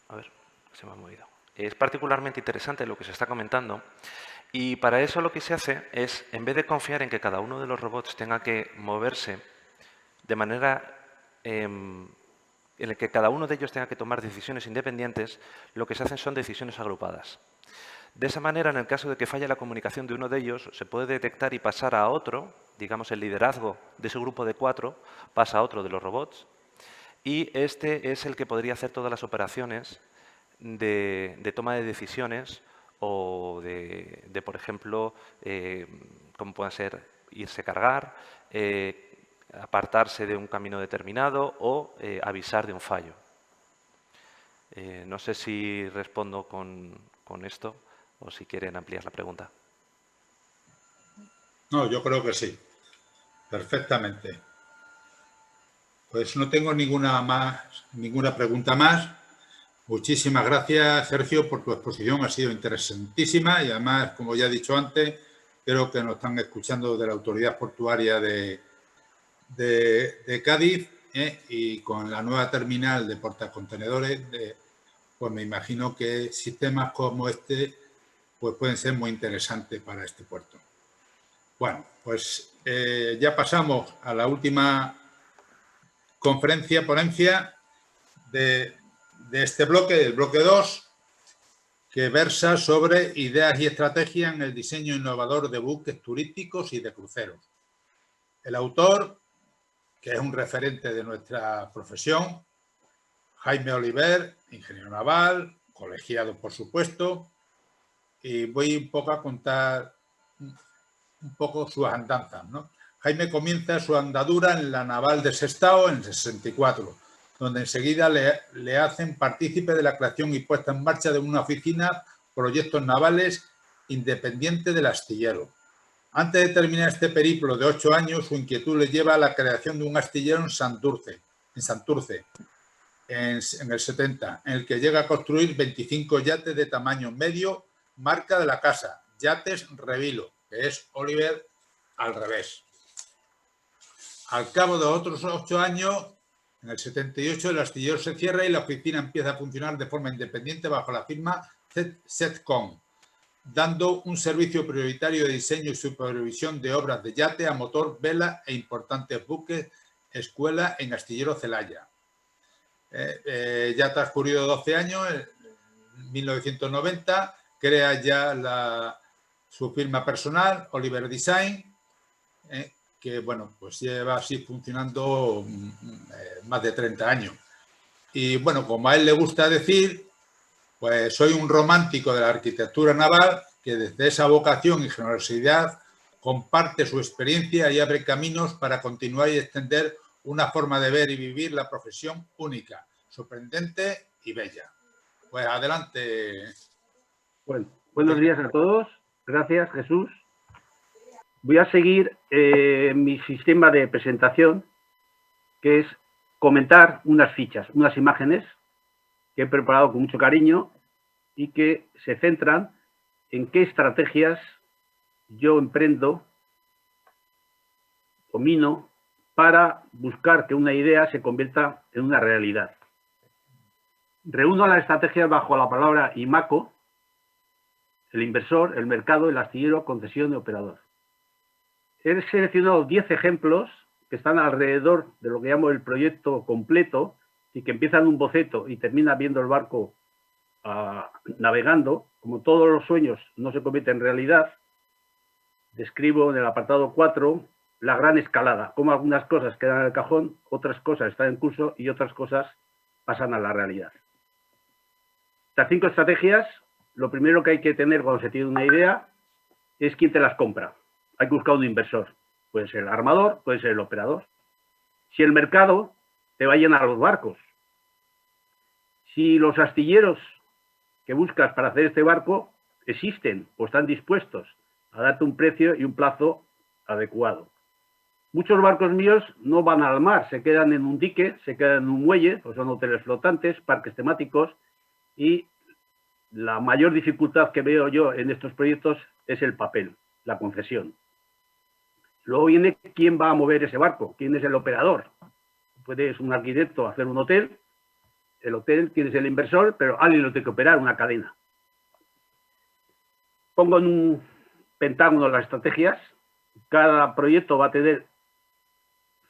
a ver, se me ha movido. Es particularmente interesante lo que se está comentando y para eso lo que se hace es, en vez de confiar en que cada uno de los robots tenga que moverse de manera en la que cada uno de ellos tenga que tomar decisiones independientes, lo que se hacen son decisiones agrupadas. De esa manera, en el caso de que falle la comunicación de uno de ellos, se puede detectar y pasar a otro, digamos el liderazgo de ese grupo de 4 pasa a otro de los robots, y este es el que podría hacer todas las operaciones de toma de decisiones o de por ejemplo, como pueden ser irse a cargar, apartarse de un camino determinado o avisar de un fallo. No sé si respondo con esto o si quieren ampliar la pregunta. No, yo creo que sí. Perfectamente. Pues no tengo ninguna pregunta más. Muchísimas gracias, Sergio, por tu exposición. Ha sido interesantísima y además, como ya he dicho antes, creo que nos están escuchando de la Autoridad Portuaria de Cádiz y con la nueva terminal de portacontenedores, pues me imagino que sistemas como este pues pueden ser muy interesantes para este puerto. Bueno, pues ya pasamos a la última ponencia de este bloque, el bloque 2, que versa sobre ideas y estrategias en el diseño innovador de buques turísticos y de cruceros. El autor, que es un referente de nuestra profesión, Jaime Oliver, ingeniero naval, colegiado por supuesto, y voy un poco a contar un poco sus andanzas, ¿no? Jaime comienza su andadura en la naval de Sestao en el 64, donde enseguida le hacen partícipe de la creación y puesta en marcha de una oficina, proyectos navales independiente del astillero. Antes de terminar este periplo de 8 años, su inquietud le lleva a la creación de un astillero en Santurce, en el 70, en el que llega a construir 25 yates de tamaño medio, marca de la casa, Yates Revilo, que es Oliver al revés. Al cabo de otros 8 años, en el 78, el astillero se cierra y la oficina empieza a funcionar de forma independiente bajo la firma Setcom, dando un servicio prioritario de diseño y supervisión de obras de yate a motor, vela e importantes buques, escuela en Astillero Celaya. Ya transcurrido 12 años, en 1990, crea ya su firma personal, Oliver Design, que bueno, pues lleva así funcionando más de 30 años. Y bueno, como a él le gusta decir, pues soy un romántico de la arquitectura naval que desde esa vocación y generosidad comparte su experiencia y abre caminos para continuar y extender una forma de ver y vivir la profesión única, sorprendente y bella. Pues adelante. Bueno, buenos días a todos. Gracias, Jesús. Voy a seguir mi sistema de presentación, que es comentar unas fichas, unas imágenes que he preparado con mucho cariño y que se centran en qué estrategias yo emprendo, domino, para buscar que una idea se convierta en una realidad. Reúno las estrategias bajo la palabra IMACO, el inversor, el mercado, el astillero, concesión y operador. He seleccionado 10 ejemplos que están alrededor de lo que llamo el proyecto completo y que empieza en un boceto y termina viendo el barco navegando. Como todos los sueños no se convierten en realidad, describo en el apartado 4 la gran escalada, cómo algunas cosas quedan en el cajón, otras cosas están en curso y otras cosas pasan a la realidad. Estas 5 estrategias, lo primero que hay que tener cuando se tiene una idea es quién te las compra. Hay que buscar un inversor. Puede ser el armador, puede ser el operador. Si el mercado te va a llenar los barcos. Si los astilleros que buscas para hacer este barco existen o están dispuestos a darte un precio y un plazo adecuado. Muchos barcos míos no van al mar, se quedan en un dique, se quedan en un muelle, pues son hoteles flotantes, parques temáticos, y la mayor dificultad que veo yo en estos proyectos es el papel, la concesión. Luego viene quién va a mover ese barco, quién es el operador. Puedes un arquitecto hacer un hotel, el hotel tienes el inversor, pero alguien lo tiene que operar, una cadena. Pongo en un pentágono las estrategias. Cada proyecto va a tener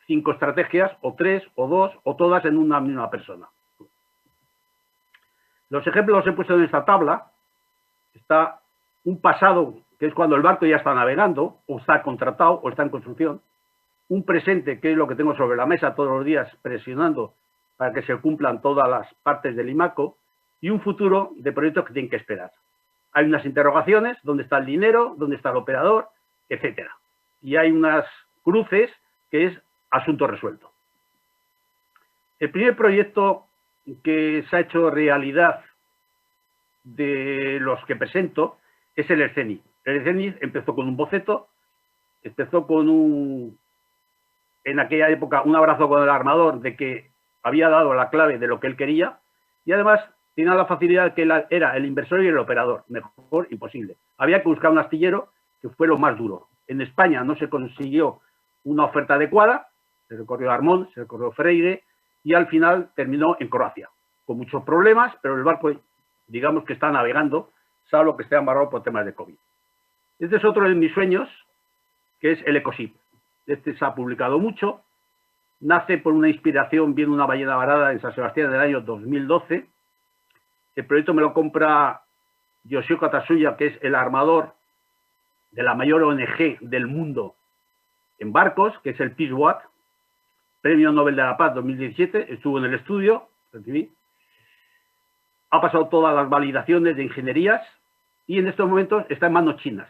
5 estrategias, o 3, o 2, o todas en una misma persona. Los ejemplos los he puesto en esta tabla. Está un pasado, que es cuando el barco ya está navegando, o está contratado, o está en construcción. Un presente, que es lo que tengo sobre la mesa todos los días, presionando para que se cumplan todas las partes del IMACO. Y un futuro de proyectos que tienen que esperar. Hay unas interrogaciones, ¿dónde está el dinero? ¿Dónde está el operador? Etcétera. Y hay unas cruces, que es asunto resuelto. El primer proyecto que se ha hecho realidad de los que presento es el Zenith. El Zenith empezó con un boceto, empezó con en aquella época un abrazo con el armador de que había dado la clave de lo que él quería y además tenía la facilidad que él era el inversor y el operador. Mejor imposible. Había que buscar un astillero que fue lo más duro. En España no se consiguió una oferta adecuada, se recorrió Armón, se recorrió Freire y al final terminó en Croacia, con muchos problemas, pero el barco, digamos que está navegando, salvo que esté amarrado por temas de COVID. Este es otro de mis sueños, que es el Ecosip. Este se ha publicado mucho, nace por una inspiración viendo una ballena varada en San Sebastián del año 2012. El proyecto me lo compra Yoshiko Tatsuya, que es el armador de la mayor ONG del mundo en barcos, que es el Peace Watch, Premio Nobel de la Paz 2017, estuvo en el estudio, recibí. Ha pasado todas las validaciones de ingenierías y en estos momentos está en manos chinas.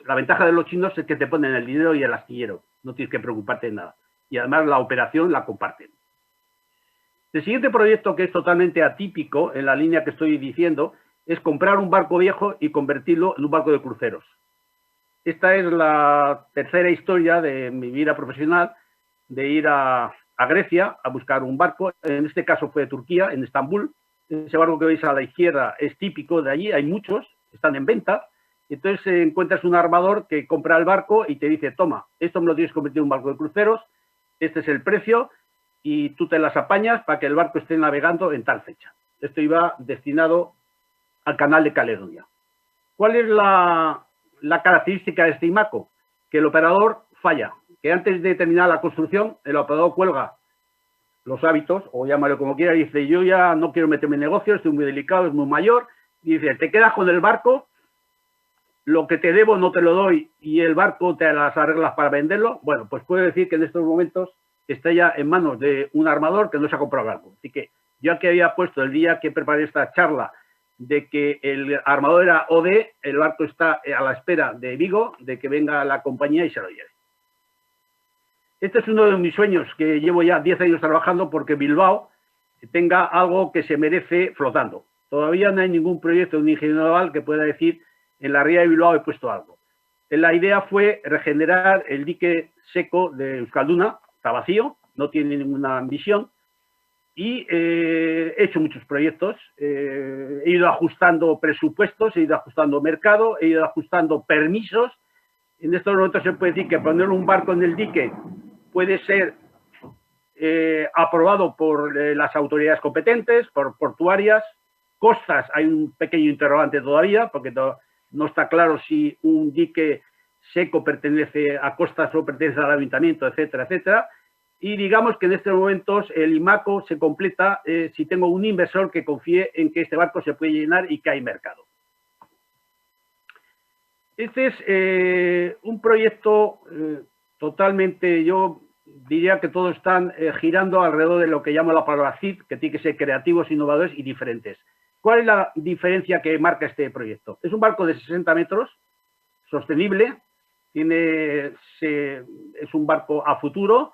La ventaja de los chinos es que te ponen el dinero y el astillero, no tienes que preocuparte de nada. Y además la operación la comparten. El siguiente proyecto, que es totalmente atípico en la línea que estoy diciendo, es comprar un barco viejo y convertirlo en un barco de cruceros. Esta es la tercera historia de mi vida profesional, de ir a Grecia a buscar un barco. En este caso fue Turquía, en Estambul. Ese barco que veis a la izquierda es típico de allí, hay muchos, están en venta. Entonces encuentras un armador que compra el barco y te dice, toma, esto me lo tienes que convertir en un barco de cruceros, este es el precio y tú te las apañas para que el barco esté navegando en tal fecha. Esto iba destinado al canal de Caledonia. ¿Cuál es la característica de este IMACO? Que el operador falla, que antes de terminar la construcción, el operador cuelga los hábitos, o llámalo como quiera, y dice, yo ya no quiero meterme en negocio, estoy muy delicado, es muy mayor, y dice, te quedas con el barco, lo que te debo no te lo doy, y el barco te las arreglas para venderlo. Bueno, pues puedo decir que en estos momentos está ya en manos de un armador que no se ha comprado el barco. Así que yo aquí había puesto el día que preparé esta charla de que el armador era OD, el barco está a la espera de Vigo, de que venga la compañía y se lo lleve. Este es uno de mis sueños, que llevo ya 10 años trabajando porque Bilbao tenga algo que se merece flotando. Todavía no hay ningún proyecto de un ingeniero naval que pueda decir, en la ría de Bilbao he puesto algo. La idea fue regenerar el dique seco de Euskalduna, está vacío, no tiene ninguna ambición, y he hecho muchos proyectos, he ido ajustando presupuestos, he ido ajustando mercado, he ido ajustando permisos. En estos momentos se puede decir que poner un barco en el dique puede ser aprobado por las autoridades competentes, por portuarias. Costas, hay un pequeño interrogante todavía, porque no está claro si un dique seco pertenece a Costas o pertenece al ayuntamiento, etcétera, etcétera. Y digamos que en estos momentos el IMACO se completa si tengo un inversor que confíe en que este barco se puede llenar y que hay mercado. Este es un proyecto totalmente, yo diría que todos están girando alrededor de lo que llamo la palabra CID, que tiene que ser creativos, innovadores y diferentes. ¿Cuál es la diferencia que marca este proyecto? Es un barco de 60 metros, sostenible, es un barco a futuro,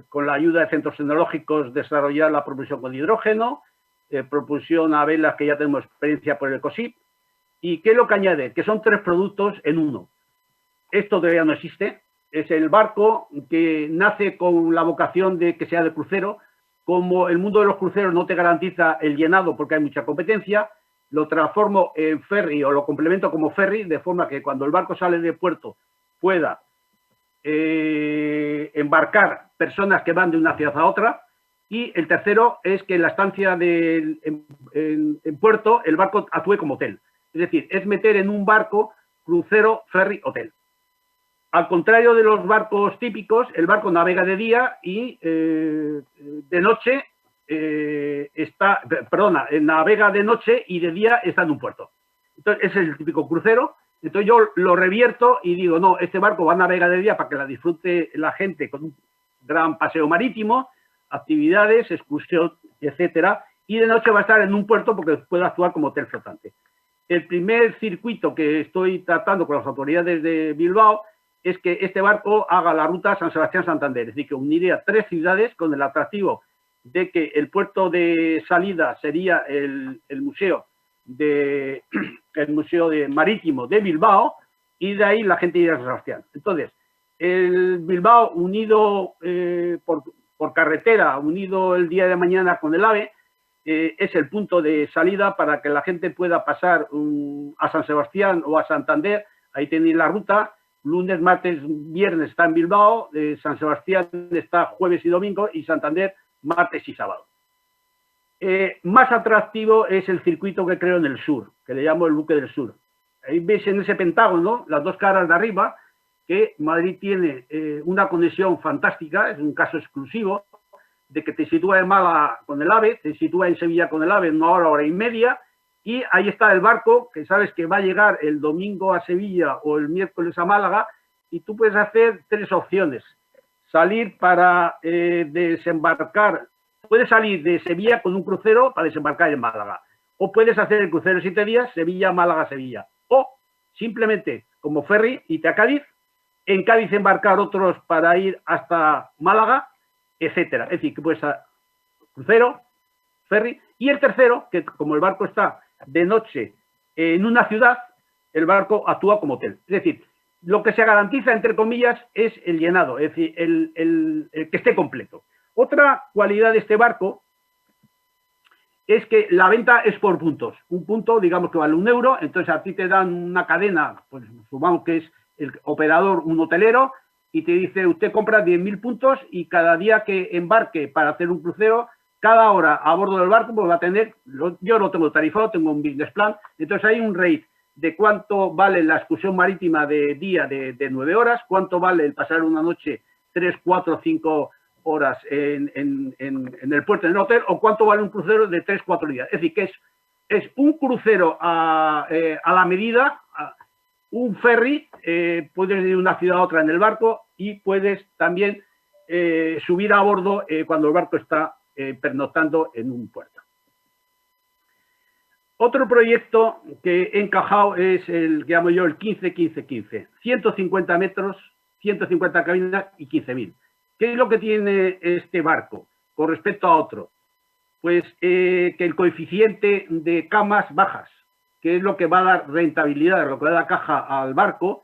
con la ayuda de centros tecnológicos desarrollar la propulsión con hidrógeno, propulsión a velas que ya tenemos experiencia por el COSIP. ¿Y qué es lo que añade? Que son 3 productos en uno. Esto todavía no existe. Es el barco que nace con la vocación de que sea de crucero. Como el mundo de los cruceros no te garantiza el llenado porque hay mucha competencia, lo transformo en ferry o lo complemento como ferry, de forma que cuando el barco sale de puerto pueda embarcar personas que van de una ciudad a otra. Y el tercero es que en la estancia en puerto el barco actúe como hotel. Es decir, es meter en un barco crucero, ferry, hotel. Al contrario de los barcos típicos, el barco navega de día y de noche navega de noche y de día está en un puerto. Entonces, ese es el típico crucero. Entonces yo lo revierto y digo, no, este barco va a navegar de día para que la disfrute la gente con un gran paseo marítimo, actividades, excursión, etcétera, y de noche va a estar en un puerto porque puede actuar como hotel flotante. El primer circuito que estoy tratando con las autoridades de Bilbao es que este barco haga la ruta San Sebastián-Santander, es decir, que uniría 3 ciudades con el atractivo de que el puerto de salida sería el museo marítimo de Bilbao y de ahí la gente iría a San Sebastián. Entonces, el Bilbao unido por carretera, unido el día de mañana con el AVE, es el punto de salida para que la gente pueda pasar a San Sebastián o a Santander. Ahí tenéis la ruta. Lunes, martes, viernes está en Bilbao, San Sebastián está jueves y domingo y Santander martes y sábado. Más atractivo es el circuito que creo en el sur, que le llamo el buque del sur. Ahí veis en ese pentágono, las 2 caras de arriba, que Madrid tiene una conexión fantástica, es un caso exclusivo, de que te sitúa en Málaga con el AVE, te sitúa en Sevilla con el AVE en 1 hora, 1 hora y media, y ahí está el barco, que sabes que va a llegar el domingo a Sevilla o el miércoles a Málaga, y tú puedes hacer 3 opciones. Salir para desembarcar, puedes salir de Sevilla con un crucero para desembarcar en Málaga, o puedes hacer el crucero 7 días, Sevilla, Málaga, Sevilla, o simplemente como ferry, irte a Cádiz, en Cádiz embarcar otros para ir hasta Málaga, etcétera. Es decir, que puedes crucero, ferry, y el tercero, que como el barco está de noche en una ciudad, el barco actúa como hotel. Es decir, lo que se garantiza, entre comillas, es el llenado, es decir, el que esté completo. Otra cualidad de este barco es que la venta es por puntos. Un punto, digamos que vale 1 euro, entonces a ti te dan una cadena, pues supongamos que es el operador, un hotelero, y te dice, usted compra 10.000 puntos y cada día que embarque para hacer un crucero, cada hora a bordo del barco pues va a tener, yo no tengo tarifado, tengo un business plan, entonces hay un rate de cuánto vale la excursión marítima de día de 9 horas, cuánto vale el pasar una noche 3, 4, 5 horas en el puerto, en el hotel, o cuánto vale un crucero de 3, 4 días. Es decir, que es un crucero a la medida, un ferry, puedes ir de una ciudad a otra en el barco y puedes también subir a bordo cuando el barco está pernoctando en un puerto. Otro proyecto que he encajado es el que llamo yo el 15-15-15. 150 metros, 150 cabinas y 15.000. ¿Qué es lo que tiene este barco con respecto a otro? Pues que el coeficiente de camas bajas, que es lo que va a dar rentabilidad, lo que va a dar caja al barco,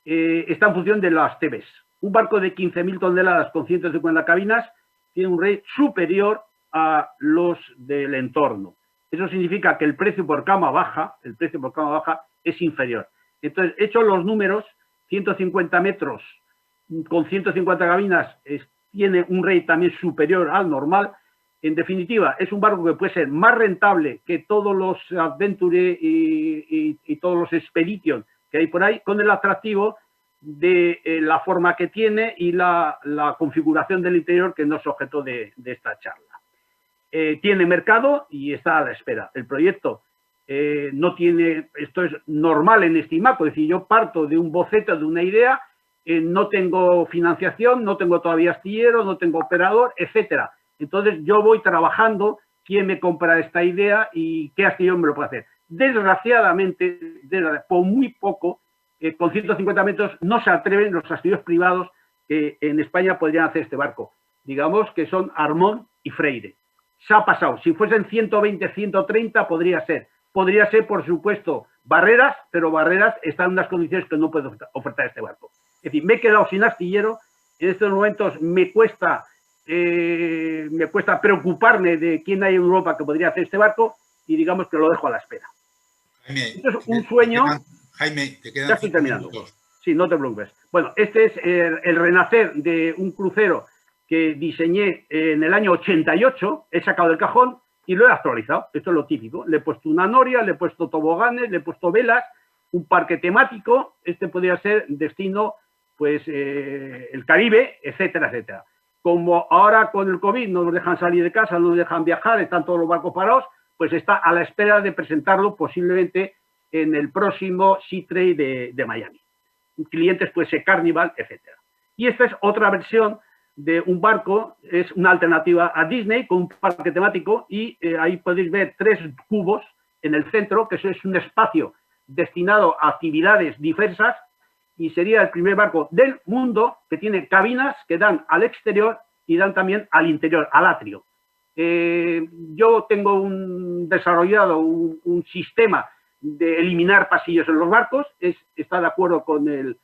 está en función de las TBs. Un barco de 15.000 toneladas con 150 cabinas tiene un rate superior a los del entorno. Eso significa que el precio por cama baja, es inferior. Entonces, hecho los números, 150 metros con 150 cabinas tiene un rate también superior al normal. En definitiva, es un barco que puede ser más rentable que todos los Adventure y todos los Expedition que hay por ahí, con el atractivo de la forma que tiene y la configuración del interior, que no es objeto de esta charla. Tiene mercado y está a la espera. El proyecto no tiene, esto es normal en Estimaco, es decir, yo parto de un boceto, de una idea, no tengo financiación, no tengo todavía astillero, no tengo operador, etcétera. Entonces yo voy trabajando quién me compra esta idea y qué astillero me lo puede hacer. Desgraciadamente, por muy poco, con 150 metros no se atreven los astilleros privados que en España podrían hacer este barco. Digamos que son Armón y Freire. Se ha pasado. Si fuesen 120, 130 podría ser. Podría ser, por supuesto, Barreras, pero Barreras está en unas condiciones que no puede ofertar este barco. Es decir, me he quedado sin astillero. En estos momentos me cuesta preocuparme de quién hay en Europa que podría hacer este barco y digamos que lo dejo a la espera. Jaime, esto es un sueño. Jaime, te quedan ya estoy 5 terminando. minutos. Sí, no te preocupes. Bueno, este es el renacer de un crucero que diseñé en el año 88, he sacado del cajón y lo he actualizado. Esto es lo típico. Le he puesto una noria, le he puesto toboganes, le he puesto velas, un parque temático. Este podría ser destino, pues, el Caribe, etcétera, etcétera. Como ahora con el COVID no nos dejan salir de casa, no nos dejan viajar, están todos los barcos parados, pues está a la espera de presentarlo posiblemente en el próximo Sea Trade de Miami. Clientes puede ser Carnival, etcétera. Y esta es otra versión de un barco, es una alternativa a Disney con un parque temático y ahí podéis ver 3 cubos en el centro, que eso es un espacio destinado a actividades diversas y sería el primer barco del mundo que tiene cabinas que dan al exterior y dan también al interior, al atrio. Yo tengo desarrollado un sistema de eliminar pasillos en los barcos, está de acuerdo con el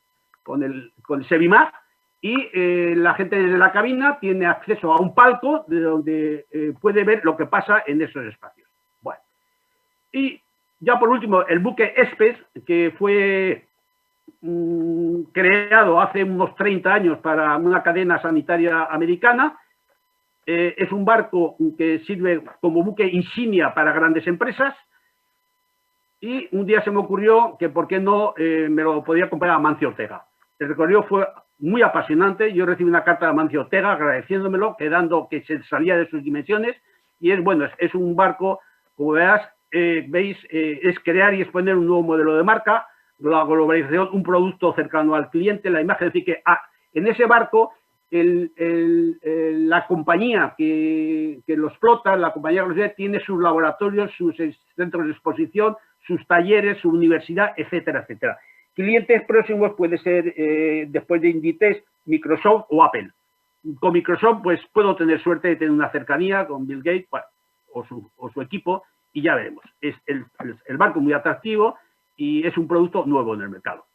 Sevimar, y la gente desde la cabina tiene acceso a un palco de donde puede ver lo que pasa en esos espacios. Bueno, y ya por último, el buque Espes, que fue creado hace unos 30 años para una cadena sanitaria americana, es un barco que sirve como buque insignia para grandes empresas y un día se me ocurrió que por qué no me lo podía comprar a Amancio Ortega. El recorrido fue muy apasionante. Yo recibí una carta de Amancio Ortega agradeciéndomelo, quedando que se salía de sus dimensiones y es un barco, como veis, es crear y exponer un nuevo modelo de marca, la globalización, un producto cercano al cliente, la imagen, es decir, que en ese barco la compañía que los explota, la compañía que los lleva, tiene sus laboratorios, sus centros de exposición, sus talleres, su universidad, etcétera, etcétera. Clientes próximos puede ser, después de Inditex, Microsoft o Apple. Con Microsoft, pues puedo tener suerte de tener una cercanía con Bill Gates o su equipo y ya veremos. Es el barco muy atractivo y es un producto nuevo en el mercado.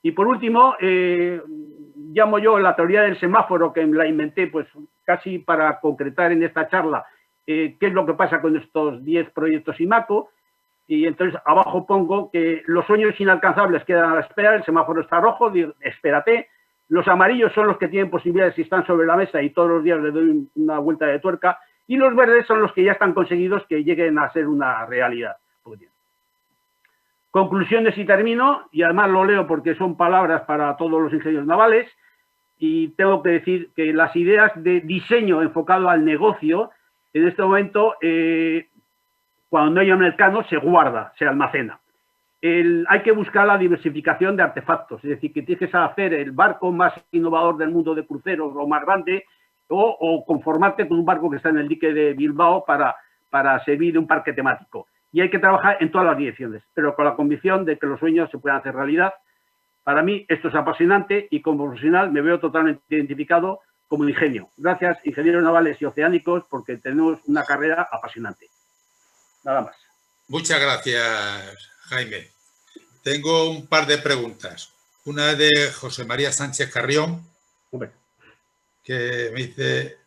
Y por último, llamo yo la teoría del semáforo, que la inventé pues casi para concretar en esta charla qué es lo que pasa con estos 10 proyectos IMACO. Y entonces abajo pongo que los sueños inalcanzables quedan a la espera, el semáforo está rojo, espérate. Los amarillos son los que tienen posibilidades y están sobre la mesa y todos los días les doy una vuelta de tuerca. Y los verdes son los que ya están conseguidos que lleguen a ser una realidad. Conclusiones y termino, y además lo leo porque son palabras para todos los ingenieros navales, y tengo que decir que las ideas de diseño enfocado al negocio, en este momento, cuando no hay un mercado, se guarda, se almacena. Hay que buscar la diversificación de artefactos, es decir, que tienes que hacer el barco más innovador del mundo de cruceros o más grande, o conformarte con un barco que está en el dique de Bilbao para servir de un parque temático. Y hay que trabajar en todas las direcciones, pero con la convicción de que los sueños se pueden hacer realidad. Para mí esto es apasionante y como profesional me veo totalmente identificado como ingenio. Gracias, ingenieros navales y oceánicos, porque tenemos una carrera apasionante. Nada más. Muchas gracias, Jaime. Tengo un par de preguntas. Una de José María Sánchez Carrión, que me dice,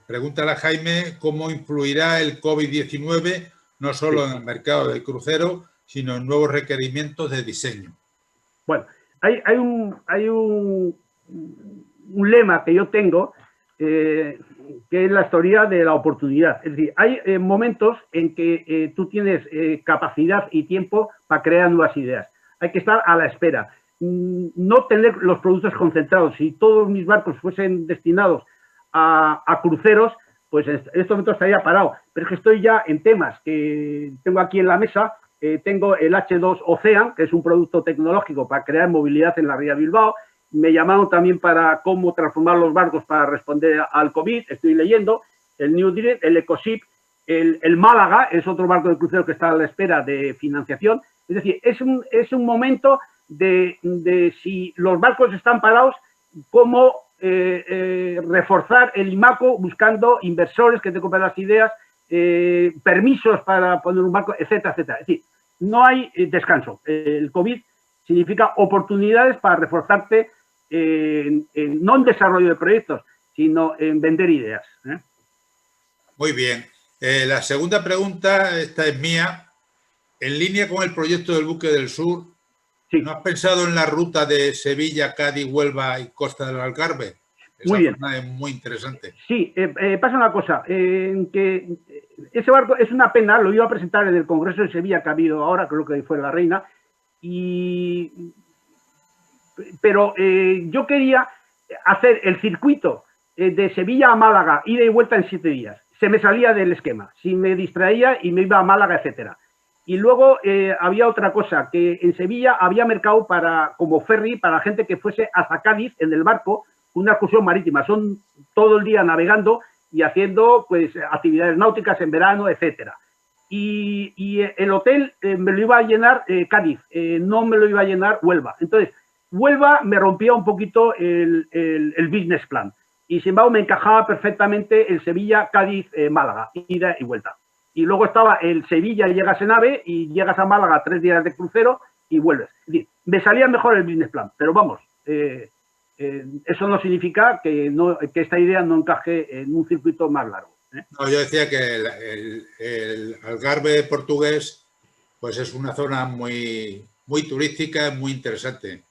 pregúntale a Jaime cómo influirá el COVID-19 no solo en el mercado del crucero, sino en nuevos requerimientos de diseño. Bueno, hay un lema que yo tengo, que es la teoría de la oportunidad. Es decir, hay momentos en que tú tienes capacidad y tiempo para crear nuevas ideas. Hay que estar a la espera. No tener los productos concentrados. Si todos mis barcos fuesen destinados a cruceros, pues en este momento estaría parado. Pero es que estoy ya en temas que tengo aquí en la mesa. Tengo el H2 Ocean, que es un producto tecnológico para crear movilidad en la ría Bilbao. Me llamaron también para cómo transformar los barcos para responder al COVID. Estoy leyendo el New Direct, el Ecoship, el Málaga, es otro barco de crucero que está a la espera de financiación. Es decir, es un momento de si los barcos están parados, cómo reforzar el IMACO buscando inversores que te compren las ideas, permisos para poner un barco, etcétera, etcétera. Es decir, no hay descanso. El COVID significa oportunidades para reforzarte no en desarrollo de proyectos, sino en vender ideas. Muy bien. La segunda pregunta, esta es mía. En línea con el proyecto del Buque del Sur, sí. ¿No has pensado en la ruta de Sevilla, Cádiz, Huelva y Costa del Algarve? Muy bien. Es muy interesante. Sí, pasa una cosa, que ese barco es una pena, lo iba a presentar en el Congreso de Sevilla que ha habido ahora, creo que fue la Reina, pero yo quería hacer el circuito de Sevilla a Málaga, ida y vuelta en 7 días. Se me salía del esquema, si me distraía y me iba a Málaga, etcétera. Y luego había otra cosa, que en Sevilla había mercado como ferry para la gente que fuese hasta Cádiz en el barco, una excursión marítima. Son todo el día navegando y haciendo pues actividades náuticas en verano, etcétera. Y el hotel me lo iba a llenar Cádiz, no me lo iba a llenar Huelva. Entonces, Huelva me rompía un poquito el business plan. Y sin embargo me encajaba perfectamente el Sevilla, Cádiz, Málaga, ida y vuelta. Y luego estaba el Sevilla, llegas en AVE y llegas a Málaga 3 días de crucero y vuelves. Es decir, me salía mejor el business plan, pero vamos, eso no significa que esta idea no encaje en un circuito más largo. No, yo decía que el Algarve portugués pues es una zona muy turística, muy interesante.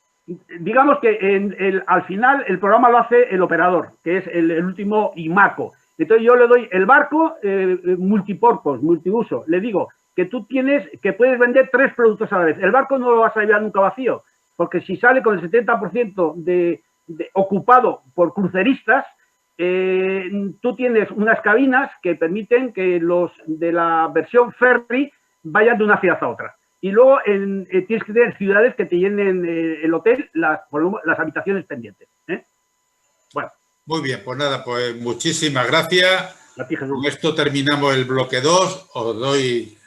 Digamos que al final el programa lo hace el operador, que es el último IMACO. Entonces yo le doy el barco multipurpose, multiuso. Le digo que que puedes vender 3 productos a la vez. El barco no lo vas a llevar nunca vacío, porque si sale con el 70% ocupado por cruceristas, tú tienes unas cabinas que permiten que los de la versión ferry vayan de una ciudad a otra. Y luego tienes que tener ciudades que te llenen el hotel, las habitaciones pendientes. Bueno. Muy bien, pues nada, pues muchísimas gracias. Con esto terminamos el bloque 2. Os doy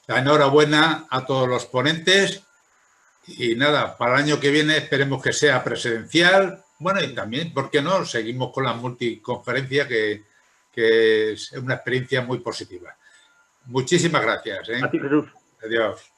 la enhorabuena a todos los ponentes. Y nada, para el año que viene esperemos que sea presencial. Bueno, y también, ¿por qué no? Seguimos con la multiconferencia, que es una experiencia muy positiva. Muchísimas gracias. A ti, Jesús. Adiós.